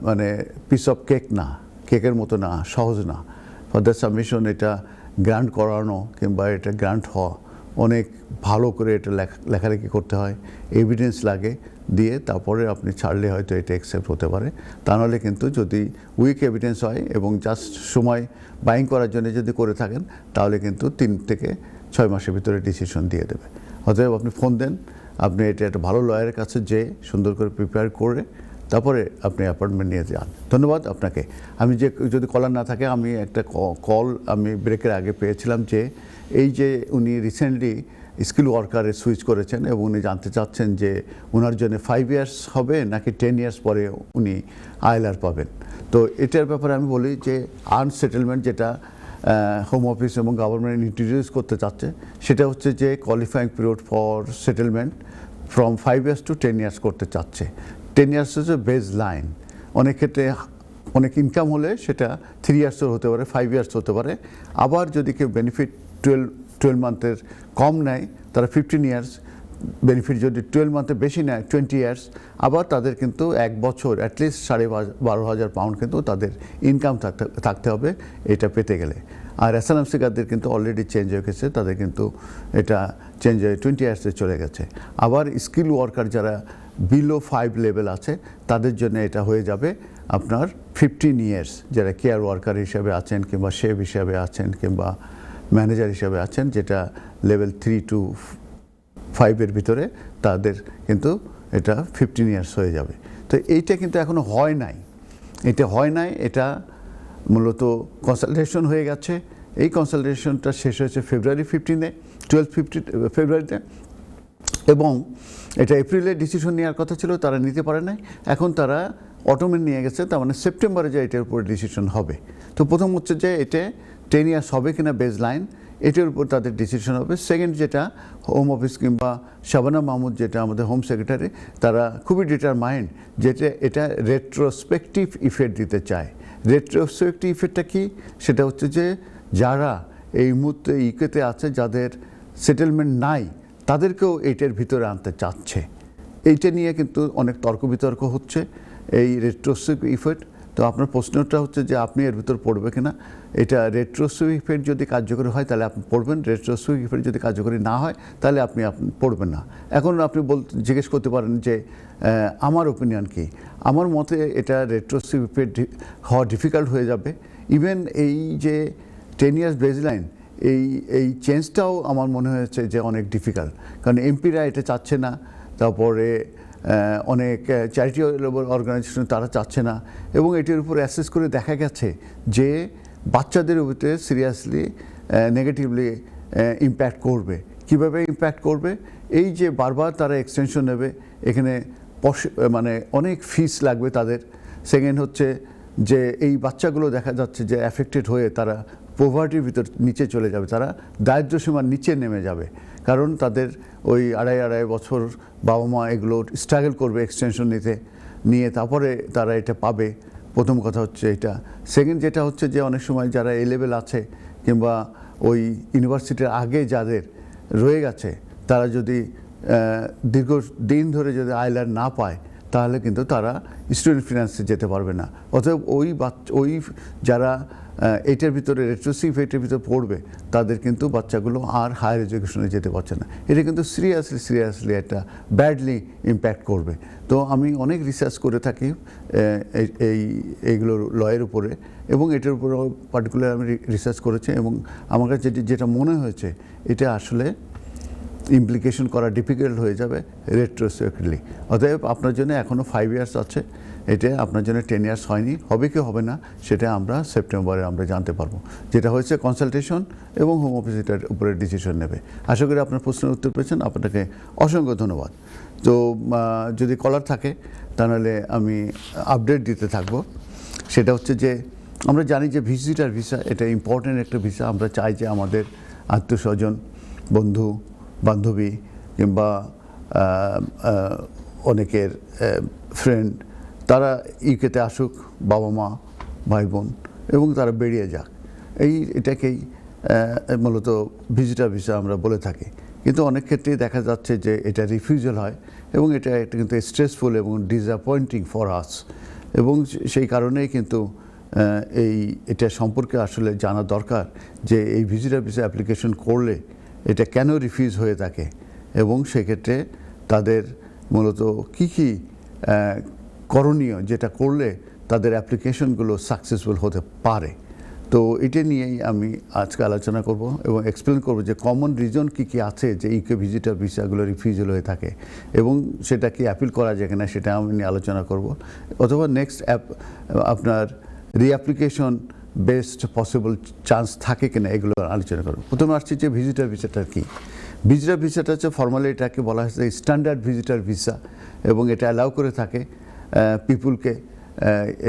মানে পিস অফ কেক না, কেকের মতো না, সহজ না। ফার্দার সাবমিশন এটা গ্রান্ট করানো কিংবা এটা গ্রান্ট হওয়া অনেক ভালো করে এটা লেখালেখি করতে হয়, এভিডেন্স লাগে, দিয়ে তারপরে আপনি ছাড়লে হয়তো এটা অ্যাকসেপ্ট হতে পারে। তা নাহলে কিন্তু যদি উইক এভিডেন্স হয় এবং জাস্ট সময় বাইং করার জন্য যদি করে থাকেন তাহলে কিন্তু 3 থেকে 6 মাসের ভিতরে ডিসিশন দিয়ে দেবে। অতএব আপনি ফোন দেন, আপনি এটা একটা ভালো লয়ারের কাছে যেয়ে সুন্দর করে প্রিপেয়ার করে তারপরে আপনি অ্যাপয়েন্টমেন্ট নিয়ে যান। ধন্যবাদ আপনাকে। আমি যে যদি কলার না থাকে, আমি একটা কল আমি ব্রেকের আগে পেয়েছিলাম যে এই যে উনি রিসেন্টলি স্কিল ওয়ার্কারে সুইচ করেছেন এবং উনি জানতে চাচ্ছেন যে ওনার জন্য 5 ইয়ার্স হবে নাকি 10 ইয়ার্স পরে উনি আইএলআর পাবেন। তো এটার ব্যাপারে আমি বলি যে আর্ন সেটেলমেন্ট যেটা হোম অফিস এবং গভর্নমেন্ট ইন্ট্রোডিউস করতে চাচ্ছে সেটা হচ্ছে যে qualifying period for settlement from 5 years to 10 years করতে চাচ্ছে। 10 ইয়ার্স হচ্ছে বেস লাইন। অনেক ক্ষেত্রে অনেক ইনকাম হলে সেটা 3 ইয়ার্সের হতে পারে, 5 ইয়ার্স হতে পারে। আবার যদি কেউ বেনিফিট 12 মান্থের কম নেয় তারা 15 ইয়ার্স, বেনিফিট যদি 12 মান্থের বেশি নেয় 20 ইয়ার্স। আবার তাদের কিন্তু 1 বছর অ্যাটলিস্ট 12,500 পাউন্ড কিন্তু তাদের ইনকাম থাকতে হবে এটা পেতে গেলে। আর অ্যাসাইলাম সিকারদের কিন্তু অলরেডি চেঞ্জ হয়ে গেছে, তাদের কিন্তু এটা চেঞ্জ হয়ে 20 ইয়ার্সে চলে গেছে। আবার স্কিল ওয়ার্কার যারা বিলো 5 লেভেল আছে তাদের জন্য এটা হয়ে যাবে আপনার 15 ইয়ার্স, যারা কেয়ার ওয়ার্কার হিসাবে আছেন কিংবা শেফ হিসাবে আছেন কিংবা ম্যানেজার হিসাবে আছেন, যেটা লেভেল 3 to 5 ভিতরে, তাদের কিন্তু এটা 15 ইয়ার্স হয়ে যাবে। তো এইটা কিন্তু এখনও হয় নাই, এটা মূলত কনসালটেশন হয়ে গেছে। এই কনসালটেশনটা শেষ হয়েছে ফেব্রুয়ারি 12 ফেব্রুয়ারিতে, এবং এটা এপ্রিলে ডিসিশন নেওয়ার কথা ছিল, তারা নিতে পারে নাই। এখন তারা অটোমেন নিয়ে গেছে, তার মানে সেপ্টেম্বরে যে এটার উপরে ডিসিশন হবে। তো প্রথম হচ্ছে যে এটা 10 ইয়ার্স হবে কিনা বেস লাইন, এটার উপর তাদের ডিসিশন হবে। সেকেন্ড যেটা হোম অফিস কিংবা শাবানা মাহমুদ যেটা আমাদের হোম সেক্রেটারি, তারা খুবই ডিটারমাইন্ড যেটা এটা রেট্রোস্পেকটিভ ইফেক্ট দিতে চায়। রেট্রোস্পেকটিভ ইফেক্টটা কি? সেটা হচ্ছে যে যারা এই মুহূর্তে ইউকেতে আছে, যাদের সেটেলমেন্ট নাই, তাদেরকেও এইটার ভিতরে আনতে চাচ্ছে। এইটা নিয়ে কিন্তু অনেক তর্ক বিতর্ক হচ্ছে, এই রেট্রোস্পেকটিভ ইফেক্ট। তো আপনার প্রশ্নটা হচ্ছে যে আপনি এর ভিতর পড়বে কিনা। এটা রেট্রোস্পেকটিভ ইফেক্ট যদি কার্যকরী হয় তাহলে আপনি পড়বেন, রেট্রোস্পেকটিভ ইফেক্ট যদি কার্যকরী না হয় তাহলে আপনি পড়বেন না। এখন আপনি জিজ্ঞেস করতে পারেন যে আমার ওপিনিয়ন কি। আমার মতে এটা রেট্রোস্পেকটিভ ইফেক্ট হওয়া ডিফিকাল্ট হয়ে যাবে। ইভেন এই যে 10 ইয়ার্স বেসলাইন, এই চেঞ্জটাও আমার মনে হয়েছে যে অনেক ডিফিকাল্ট, কারণ এমপিরা এটা চাচ্ছে না, তারপরে অনেক চ্যারিটি অর্গানাইজেশন তারা চাচ্ছে না, এবং এটির উপর অ্যাসেস করে দেখা গেছে যে বাচ্চাদের উপরে সিরিয়াসলি নেগেটিভলি ইম্প্যাক্ট করবে। কিভাবে ইম্প্যাক্ট করবে? এই যে বারবার তারা এক্সটেনশন নেবে, এখানে মানে অনেক ফিস লাগবে তাদের। সেকেন্ড হচ্ছে যে এই বাচ্চাগুলো দেখা যাচ্ছে যে অ্যাফেক্টেড হয়ে তারা পোভার্টির ভিতর নিচে চলে যাবে, তারা দারিদ্র্য সীমার নিচে নেমে যাবে, কারণ তাদের ওই আড়াই বছর বাবা মা এগুলো স্ট্রাগল করবে এক্সটেনশন নিয়ে তারপরে তারা এটা পাবে। প্রথম কথা হচ্ছে এটা। সেকেন্ড যেটা হচ্ছে যে অনেক সময় যারা এ লেভেল আছে কিংবা ওই ইউনিভার্সিটির আগে যাদের রয়ে গেছে, তারা যদি দীর্ঘদিন ধরে যদি আইএলআর না পায় তাহলে কিন্তু তারা স্টুডেন্ট ফিনান্সে যেতে পারবে না। অতএব ওই যারা এটার ভিতরে রেট্রোস্পেকটিভ এটার ভিতরে পড়বে, তাদের কিন্তু বাচ্চাগুলো আর হায়ার এডুকেশনে যেতে পারছে না। এটা কিন্তু সিরিয়াসলি একটা ব্যাডলি ইম্প্যাক্ট করবে। তো আমি অনেক রিসার্চ করে থাকি এইগুলোর লয়ের উপরে, এবং এটার উপরে পার্টিকুলার আমি রিসার্চ করেছি, এবং আমার কাছে যেটা মনে হয়েছে এটা আসলে ইমপ্লিকেশন করা ডিফিকাল্ট হয়ে যাবে রেট্রোস্পেক্টিভলি। অতএব আপনার জন্য এখনও 5 ইয়ার্স আছে, এটা আপনার জন্য 10 ইয়ার্স হয়নি, হবে কি হবে না সেটা আমরা সেপ্টেম্বরে আমরা জানতে পারবো। যেটা হয়েছে কনসালটেশন এবং হোম অফিস এটার উপরে ডিসিশন নেবে। আশা করি আপনার প্রশ্নের উত্তর পেয়েছেন, আপনাকে অসংখ্য ধন্যবাদ। তো যদি কলার থাকে তাহলে আমি আপডেট দিতে থাকবো। সেটা হচ্ছে যে আমরা জানি যে ভিজিটার ভিসা এটা ইম্পর্টেন্ট একটা ভিসা। আমরা চাই যে আমাদের আত্মীয়স্বজন, বন্ধু বান্ধবী কিংবা অনেকের ফ্রেন্ড তারা ইউকেতে আসুক, বাবা মা ভাই বোন, এবং তারা বেরিয়ে যাক। এটাকেই মূলত ভিজিটার ভিসা আমরা বলে থাকি। কিন্তু অনেক ক্ষেত্রেই দেখা যাচ্ছে যে এটা রিফিউজাল হয় এবং এটা কিন্তু স্ট্রেসফুল এবং ডিসঅ্যাপয়েন্টিং ফর আস, এবং সেই কারণেই কিন্তু এটা সম্পর্কে আসলে জানা দরকার যে এই ভিজিটার ভিসা অ্যাপ্লিকেশন করলে এটা কেন রিফিউজ হয়ে থাকে এবং সেক্ষেত্রে তাদের মূলত কী কী করণীয় যেটা করলে তাদের অ্যাপ্লিকেশনগুলো সাকসেসফুল হতে পারে। তো এটা নিয়েই আমি আজকে আলোচনা করব এবং এক্সপ্লেন করব যে কমন রিজন কী কী আছে যে ইউকে ভিজিটার ভিসাগুলো রিফিউজাল হয়ে থাকে এবং সেটা কি অ্যাপিল করা যায় কিনা সেটা আমি নিয়ে আলোচনা করব, অথবা নেক্সট আপনার রিঅ্যাপ্লিকেশন বেস্ট পসিবল চান্স থাকে কিনা এগুলো আলোচনা করব। প্রথমে আসছি যে ভিজিটার ভিসাটা কি। ভিজিটার ভিসাটা হচ্ছে ফর্মালি এটাকে বলা হয়েছে স্ট্যান্ডার্ড ভিজিটার ভিসা, এবং এটা অ্যালাউ করে থাকে পিপুলকে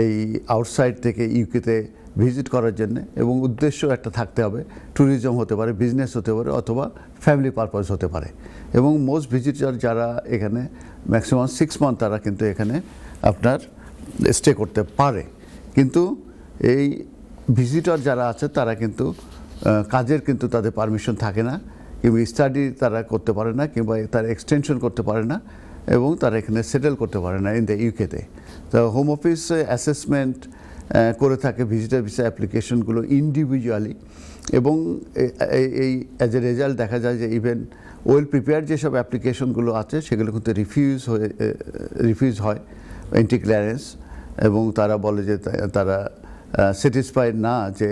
এই আউটসাইড থেকে ইউকেতে ভিজিট করার জন্য, এবং উদ্দেশ্য একটা থাকতে হবে, ট্যুরিজম হতে পারে, বিজনেস হতে পারে, অথবা ফ্যামিলি পারপাস হতে পারে। এবং মোস্ট ভিজিটার যারা এখানে ম্যাক্সিমাম 6 মান্থ তারা কিন্তু এখানে আপনার স্টে করতে পারে। কিন্তু এই ভিজিটর যারা আছে তারা কিন্তু কাজের কিন্তু তাদের পারমিশন থাকে না, কিংবা স্টাডি তারা করতে পারে না, কিংবা তারা এক্সটেনশন করতে পারে না, এবং তারা এখানে সেটেল করতে পারে না ইন দ্য ইউকেতে। তো হোম অফিস অ্যাসেসমেন্ট করে থাকে ভিজিটার ভিসা অ্যাপ্লিকেশনগুলো ইন্ডিভিজুয়ালি, এবং এই অ্যাজ এ রেজাল্ট দেখা যায় যে ইভেন ওয়েল প্রিপেয়ার যেসব অ্যাপ্লিকেশনগুলো আছে সেগুলো কিন্তু রিফিউজ হয় এন্ট্রি ক্লিয়ারেন্স, এবং তারা বলে যে তারা স্যাটিসফাইড না যে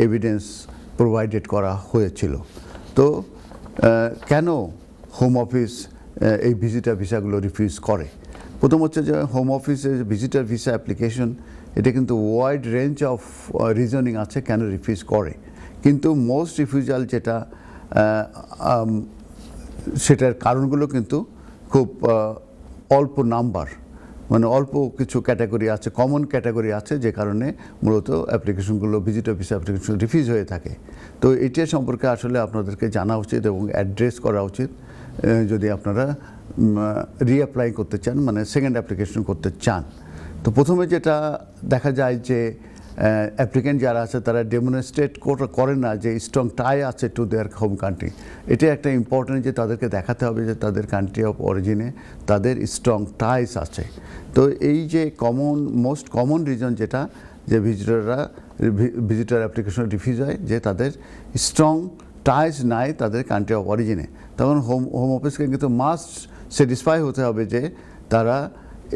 এভিডেন্স প্রোভাইডেড করা হয়েছিল। তো কেন হোম অফিস এই ভিজিটার ভিসাগুলো রিফিউজ করে? প্রথম হচ্ছে যে হোম অফিসের ভিজিটার ভিসা অ্যাপ্লিকেশন এটা কিন্তু ওয়াইড রেঞ্জ অফ রিজনিং আছে কেন রিফিউজ করে, কিন্তু মোস্ট রিফিউজাল যেটা সেটার কারণগুলো কিন্তু খুব অল্প নাম্বার, মানে অল্প কিছু ক্যাটাগরি আছে, কমন ক্যাটাগরি আছে যে কারণে মূলত অ্যাপ্লিকেশনগুলো ভিজিটার ভিসা অ্যাপ্লিকেশন রিফিউজ হয়ে থাকে। তো এটা সম্পর্কে আসলে আপনাদেরকে জানা উচিত এবং অ্যাড্রেস করা উচিত যদি আপনারা রিঅ্যাপ্লাই করতে চান, মানে সেকেন্ড অ্যাপ্লিকেশন করতে চান। তো প্রথমে যেটা দেখা যায় যে অ্যাপ্লিকেন্ট যারা আছে তারা ডেমনস্ট্রেট করে না যে স্ট্রং টাই আছে টু দেয়ার হোম কান্ট্রি। এটা একটা ইম্পর্টেন্ট যে তাদেরকে দেখাতে হবে যে তাদের কান্ট্রি অফ অরিজিনে তাদের স্ট্রং টাইস আছে। তো এই যে মোস্ট কমন রিজন যেটা যে ভিজিটার অ্যাপ্লিকেশন রিফিউজ হয় যে তাদের স্ট্রং টাইস নাই তাদের কান্ট্রি অফ অরিজিনে, তখন হোম অফিসকে কিন্তু মাস্ট স্যাটিসফাই হতে হবে যে তারা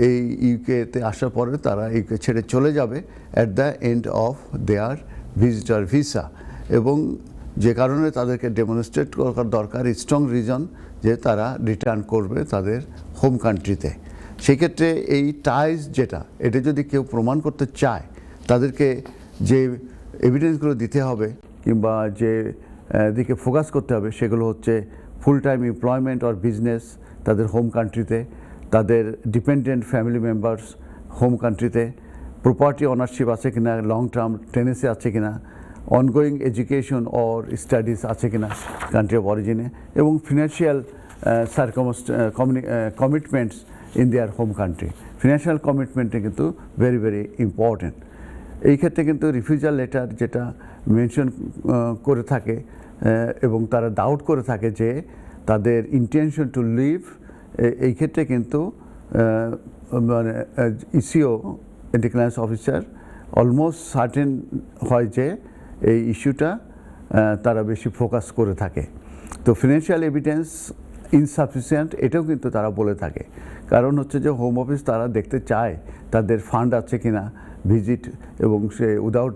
এই ইউকেতে আসার পরে তারা ইউকে ছেড়ে চলে যাবে at the end of their visitor visa, এবং যে কারণে তাদেরকে ডেমনস্ট্রেট করার দরকার স্ট্রং রিজন যে তারা রিটার্ন করবে তাদের হোম কান্ট্রিতে। সেক্ষেত্রে এই টাইজ যেটা এটা যদি কেউ প্রমাণ করতে চায় তাদেরকে যে এভিডেন্সগুলো দিতে হবে কিংবা যে দিকে ফোকাস করতে হবে সেগুলো হচ্ছে full time employment or business তাদের হোম কান্ট্রিতে, তাদের ডিপেন্ডেন্ট ফ্যামিলি মেম্বার্স হোম কান্ট্রিতে, প্রপার্টি ওনারশিপ আছে কিনা, লং টার্ম টেনেন্সি আছে কিনা, অনগোয়িং এডুকেশন অর স্টাডিজ আছে কিনা কান্ট্রি অফ অরিজিনে, এবং financial commitments in their home country. Financial কমিটমেন্টে কিন্তু ভেরি ভেরি ইম্পর্টেন্ট। এই ক্ষেত্রে কিন্তু রিফিউজাল লেটার যেটা মেনশন করে থাকে এবং তারা ডাউট করে থাকে যে তাদের ইন্টেনশন টু লিভ, এই ক্ষেত্রে কিন্তু মানে ইসিও ডিক্লারেন্স অফিসার অলমোস্ট সার্টেন হয় যে এই ইস্যুটা তারা বেশি ফোকাস করে থাকে। তো ফিনান্সিয়াল এভিডেন্স ইনসাফিসিয়েন্ট এটাও কিন্তু তারা বলে থাকে, কারণ হচ্ছে যে হোম অফিস তারা দেখতে চায় তাদের ফান্ড আছে কিনা ভিজিট, এবং সে without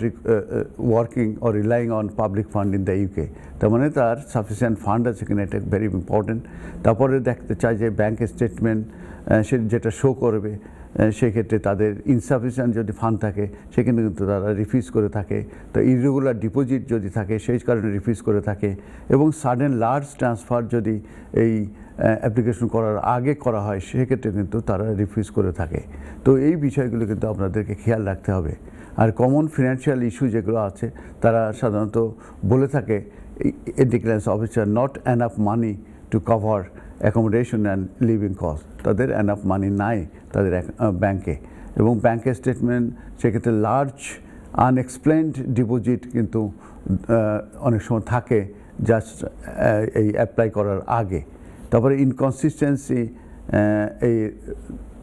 working or relying on public fund in the UK, তার মানে তার সাফিসিয়েন্ট ফান্ড আছে কিনা এটা ভেরি ইম্পর্টেন্ট। তারপরে দেখতে চায় যে ব্যাঙ্ক স্টেটমেন্ট সে যেটা শো করবে সেক্ষেত্রে তাদের ইনসাফিসিয়েন্ট যদি ফান্ড থাকে সেখানে কিন্তু তারা রিফিউজ করে থাকে। তো ইরেগুলার ডিপোজিট যদি থাকে সেই কারণে রিফিউজ করে থাকে, এবং সাডেন লার্জ ট্রান্সফার যদি এই অ্যাপ্লিকেশন করার আগে করা হয় সেক্ষেত্রে কিন্তু তারা রিফিউজ করে থাকে। তো এই বিষয়গুলো কিন্তু আপনাদেরকে খেয়াল রাখতে হবে। আর কমন ফিনান্সিয়াল ইস্যু যেগুলো আছে তারা সাধারণত বলে থাকে declaration officer not enough money to cover accommodation and living cost, তাদের এনাফ মানি নাই তাদের ব্যাংকে, এবং ব্যাংকের স্টেটমেন্ট সেক্ষেত্রে লার্জ আনএক্সপ্লেইনড ডিপোজিট কিন্তু অনেক সময় থাকে জাস্ট এই অ্যাপ্লাই করার আগে। তারপরে ইনকনসিস্টেন্সি এই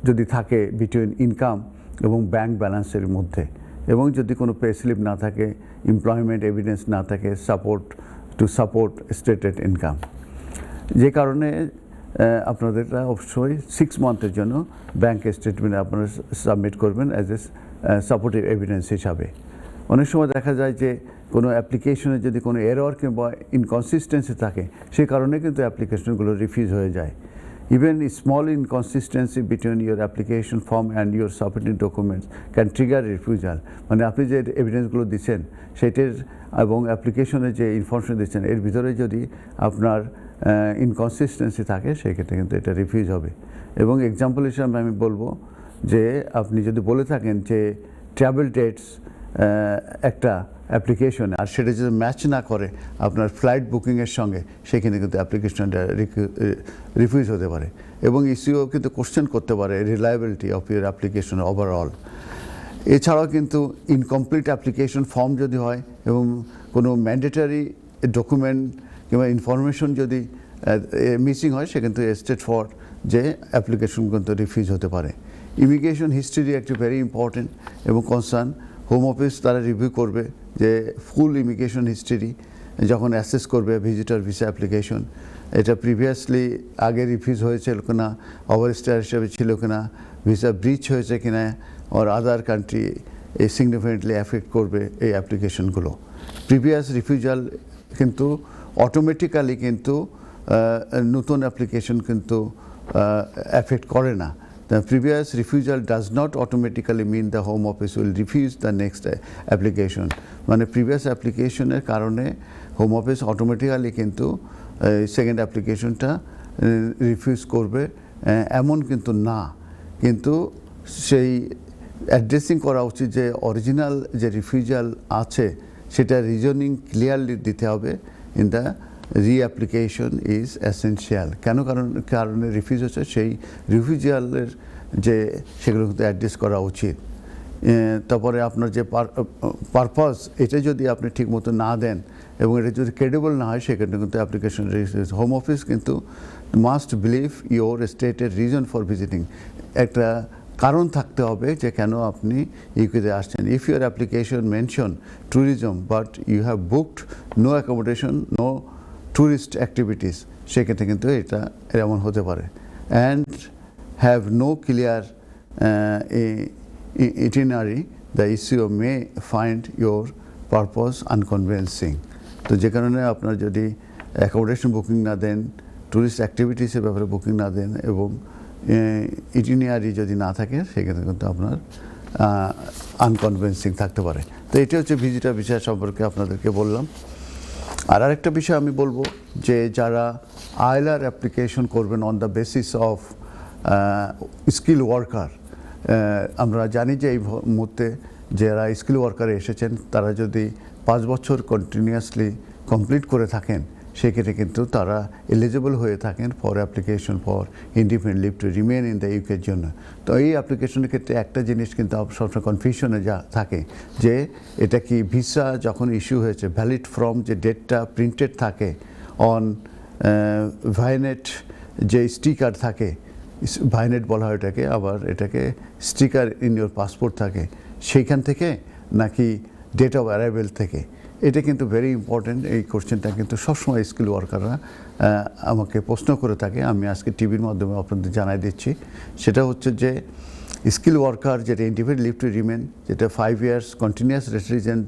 যদি থাকে বিটুইন ইনকাম এবং ব্যাংক ব্যালেন্সের মধ্যে, এবং যদি কোনো পে স্লিপ না থাকে, এমপ্লয়মেন্ট এভিডেন্স না থাকে সাপোর্ট স্টেটেড ইনকাম, যে কারণে আপনাদেরটা অবশ্যই 6 মান্থের জন্য ব্যাংকের স্টেটমেন্ট আপনারা সাবমিট করবেন অ্যাজ এ সাপোর্টিভ এভিডেন্স হিসাবে। অনেক সময় দেখা যায় যে কোনো অ্যাপ্লিকেশনে যদি কোনো এরর কিংবা ইনকনসিস্টেন্সি থাকে সেই কারণে কিন্তু অ্যাপ্লিকেশনগুলো রিফিউজ হয়ে যায়। Even small inconsistency between your application form and your submitted documents can trigger refusal. মানে আপনি যে এভিডেন্সগুলো দিচ্ছেন সেটার এবং অ্যাপ্লিকেশনে যে ইনফরমেশন দিচ্ছেন এর ভিতরে যদি আপনার ইনকনসিস্টেন্সি থাকে সেক্ষেত্রে কিন্তু এটা রিফিউজ হবে। এবং এক্সাম্পল হিসাবে আমি বলবো যে আপনি যদি বলে থাকেন যে ট্রাভেল ডেটস একটা অ্যাপ্লিকেশন আর সেটা যদি ম্যাচ না করে আপনার ফ্লাইট বুকিংয়ের সঙ্গে, সেখানে কিন্তু অ্যাপ্লিকেশনটা রিফিউজ হতে পারে, এবং ইসিও কিন্তু কোশ্চেন করতে পারে reliability of your application overall. এছাড়াও কিন্তু ইনকমপ্লিট অ্যাপ্লিকেশন ফর্ম যদি হয় এবং কোনো ম্যান্ডেটারি ডকুমেন্ট কিংবা ইনফরমেশন যদি মিসিং হয় সে কিন্তু স্টেট ফর যে অ্যাপ্লিকেশন কিন্তু রিফিউজ হতে পারে। ইমিগ্রেশন হিস্ট্রি একটি ভেরি ইম্পর্টেন্ট এবং কনসার্ন। হোম অফিস তারা রিভিউ করবে যে ফুল ইমিগ্রেশন হিস্ট্রি যখন অ্যাসেস করবে ভিজিটর ভিসা অ্যাপ্লিকেশন, এটা প্রিভিয়াসলি আগে রিফিউজ হয়েছিল কিনা, ওভারস্টেয়ার হিসেবে ছিল কিনা, ভিসা ব্রিচ হয়েছে কিনা, আর আদার কান্ট্রি সিগনিফিকেন্টলি অ্যাফেক্ট করবে এই অ্যাপ্লিকেশনগুলো। প্রিভিয়াস রিফিউজাল কিন্তু অটোমেটিক্যালি কিন্তু নতুন অ্যাপ্লিকেশন কিন্তু অ্যাফেক্ট করে না। The previous refusal does not automatically mean the Home Office will refuse the next application. মানে প্রিভিয়াস অ্যাপ্লিকেশনের কারণে হোম অফিস অটোমেটিক্যালি কিন্তু সেকেন্ড অ্যাপ্লিকেশনটা রিফিউজ করবে এমন কিন্তু না, কিন্তু সেই অ্যাড্রেসিং করা উচিত যে অরিজিনাল যে রিফিউজাল আছে সেটা রিজনিং ক্লিয়ারলি দিতে হবে ইন দ্য রিঅ্যাপ্লিকেশন ইজ এসেনশিয়াল। কেন কারণে রিফিউজ হচ্ছে সেই রিফিউজালের যে সেগুলো কিন্তু অ্যাড্রেস করা উচিত। তারপরে আপনার যে পারপাস এটা যদি আপনি ঠিকমতো না দেন এবং এটা যদি ক্রেডিবল না হয় সেক্ষেত্রে কিন্তু অ্যাপ্লিকেশন রিফিউজ। হোম অফিস কিন্তু must believe your stated reason for visiting, একটা কারণ থাকতে হবে যে কেন আপনি ইউকেতে আসছেন। If your application mention tourism but you have booked no accommodation no tourist activities, সেক্ষেত্রে কিন্তু এটা এমন হতে পারে। And have no clear itinerary the ECO may find your purpose unconvincing. তো যে কারণে আপনার যদি অ্যাকোমোডেশন বুকিং না দেন, ট্যুরিস্ট অ্যাক্টিভিটিসের ব্যাপারে বুকিং না দেন এবং ইটিনারি যদি না থাকে সেক্ষেত্রে কিন্তু আপনার আনকনভিন্সিং থাকতে পারে। তো এটি হচ্ছে ভিজিটার ভিসা সম্পর্কে আপনাদেরকে বললাম। আর আরেকটা বিষয় আমি বলবো যে যারা আইএলআর অ্যাপ্লিকেশন করবেন on the basis of skill worker, আমরা জানি যে এই মুহূর্তে যারা স্কিল ওয়ার্কারে এসেছেন তারা যদি 5 বছর কন্টিনিউয়াসলি কমপ্লিট করে থাকেন সেক্ষেত্রে কিন্তু তারা এলিজিবল হয়ে থাকেন for application for independent leave to remain in the ইউকের জন্য। তো এই অ্যাপ্লিকেশনের ক্ষেত্রে একটা জিনিস কিন্তু সবসময় কনফিউশনে যা থাকে যে এটা কি ভিসা যখন ইস্যু হয়েছে ভ্যালিড ফ্রম যে ডেটটা প্রিন্টেড থাকে অন ভাইনেট যে স্টিকার থাকে, ভাইনেট বলা হয় এটাকে, আবার এটাকে স্টিকার ইন ইউর পাসপোর্ট থাকে সেইখান থেকে নাকি ডেট অফ অ্যারাইভেল থেকে, এটা কিন্তু ভেরি ইম্পর্টেন্ট। এই কোশ্চেনটা কিন্তু সবসময় স্কিল ওয়ার্কাররা আমাকে প্রশ্ন করে থাকে, আমি আজকে টিভির মাধ্যমে আপনাদের জানাই দিচ্ছি। সেটা হচ্ছে যে স্কিল ওয়ার্কার যেটা ইনডিপেন্ডেন্ট লিভ টু রিমেন, যেটা 5 ইয়ার্স কন্টিনিউয়াস রেসিডেন্ট,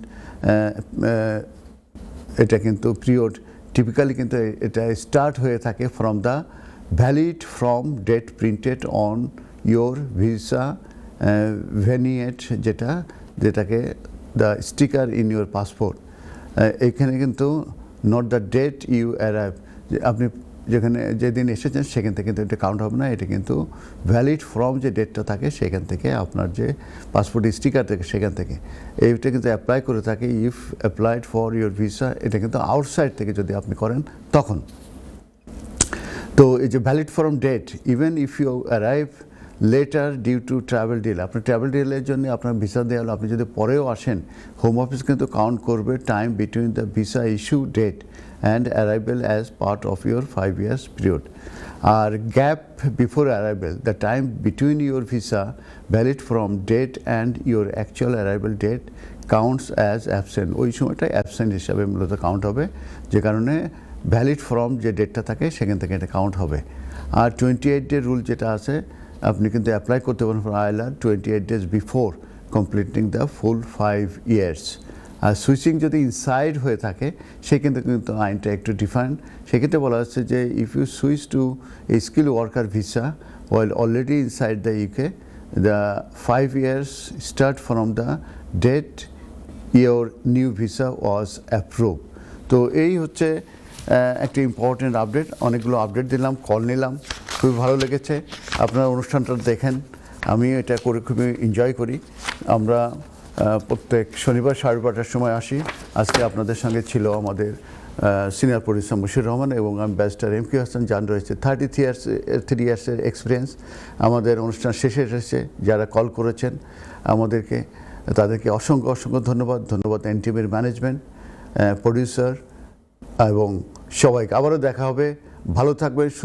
এটা কিন্তু পিরিয়ড টিপিক্যালি কিন্তু এটা স্টার্ট হয়ে থাকে from the valid from date printed on your visa vignette যেটাকে the sticker in your passport, এখানে কিন্তু not the date you arrive, আপনি যেখানে যেদিন এসেছেন সেখান থেকে কিন্তু এটা কাউন্ট হবে না, এটা কিন্তু ভ্যালিড ফ্রম যে ডেটটা থাকে সেখান থেকে, আপনার যে পাসপোর্ট স্টিকার থেকে সেখান থেকে এইটা কিন্তু অ্যাপ্লাই করে থাকে। If applied for your visa, এটা কিন্তু আউটসাইড থেকে যদি আপনি করেন তখন। তো এই যে valid from date, even if you arrive later due to travel deal, আপনার ট্রাভেল ডিলের জন্য আপনার ভিসা দেওয়া হলো, আপনি যদি পরেও আসেন, হোম অফিস কিন্তু কাউন্ট করবে time between the visa issue date and arrival as part of your 5 years period. আর gap before arrival, the time between your visa valid from date and your actual arrival date counts as absent, ওই সময়টা absent হিসাবে মূলত count হবে, যে কারণে valid from যে ডেটটা থাকে সেখান থেকে এটা কাউন্ট হবে। আর 28 ডে রুল যেটা আছে, আপনি কিন্তু অ্যাপ্লাই করতে পারেন for ILR 28 days before completing the full 5 years। আর সুইচিং যদি ইনসাইড হয়ে থাকে সেক্ষেত্রে কিন্তু আইনটা একটু ডিফারেন্ট, সেক্ষেত্রে বলা হচ্ছে যে if you switch to a skill worker visa while already inside the UK, the 5 years start from the date your new visa was approve. তো এই হচ্ছে একটা ইম্পর্টেন্ট আপডেট, অনেকগুলো আপডেট দিলাম, কল নিলাম, খুবই ভালো লেগেছে। আপনারা অনুষ্ঠানটা দেখেন, আমি এটা করে খুবই এনজয় করি। আমরা প্রত্যেক শনিবার 5:30টার সময় আসি। আজকে আপনাদের সঙ্গে ছিল আমাদের সিনিয়র প্রডিউসার মুশির রহমান এবং আমি ব্যারিস্টার MQ হাসান, যার রয়েছে 33 ইয়ার্সের এক্সপিরিয়েন্স। আমাদের অনুষ্ঠান শেষে এসেছে, যারা কল করেছেন আমাদেরকে তাদেরকে অসংখ্য অসংখ্য ধন্যবাদ। ধন্যবাদ NTVর ম্যানেজমেন্ট, প্রডিউসার এবং সবাইকে। আবারও দেখা হবে, ভালো থাকবেন।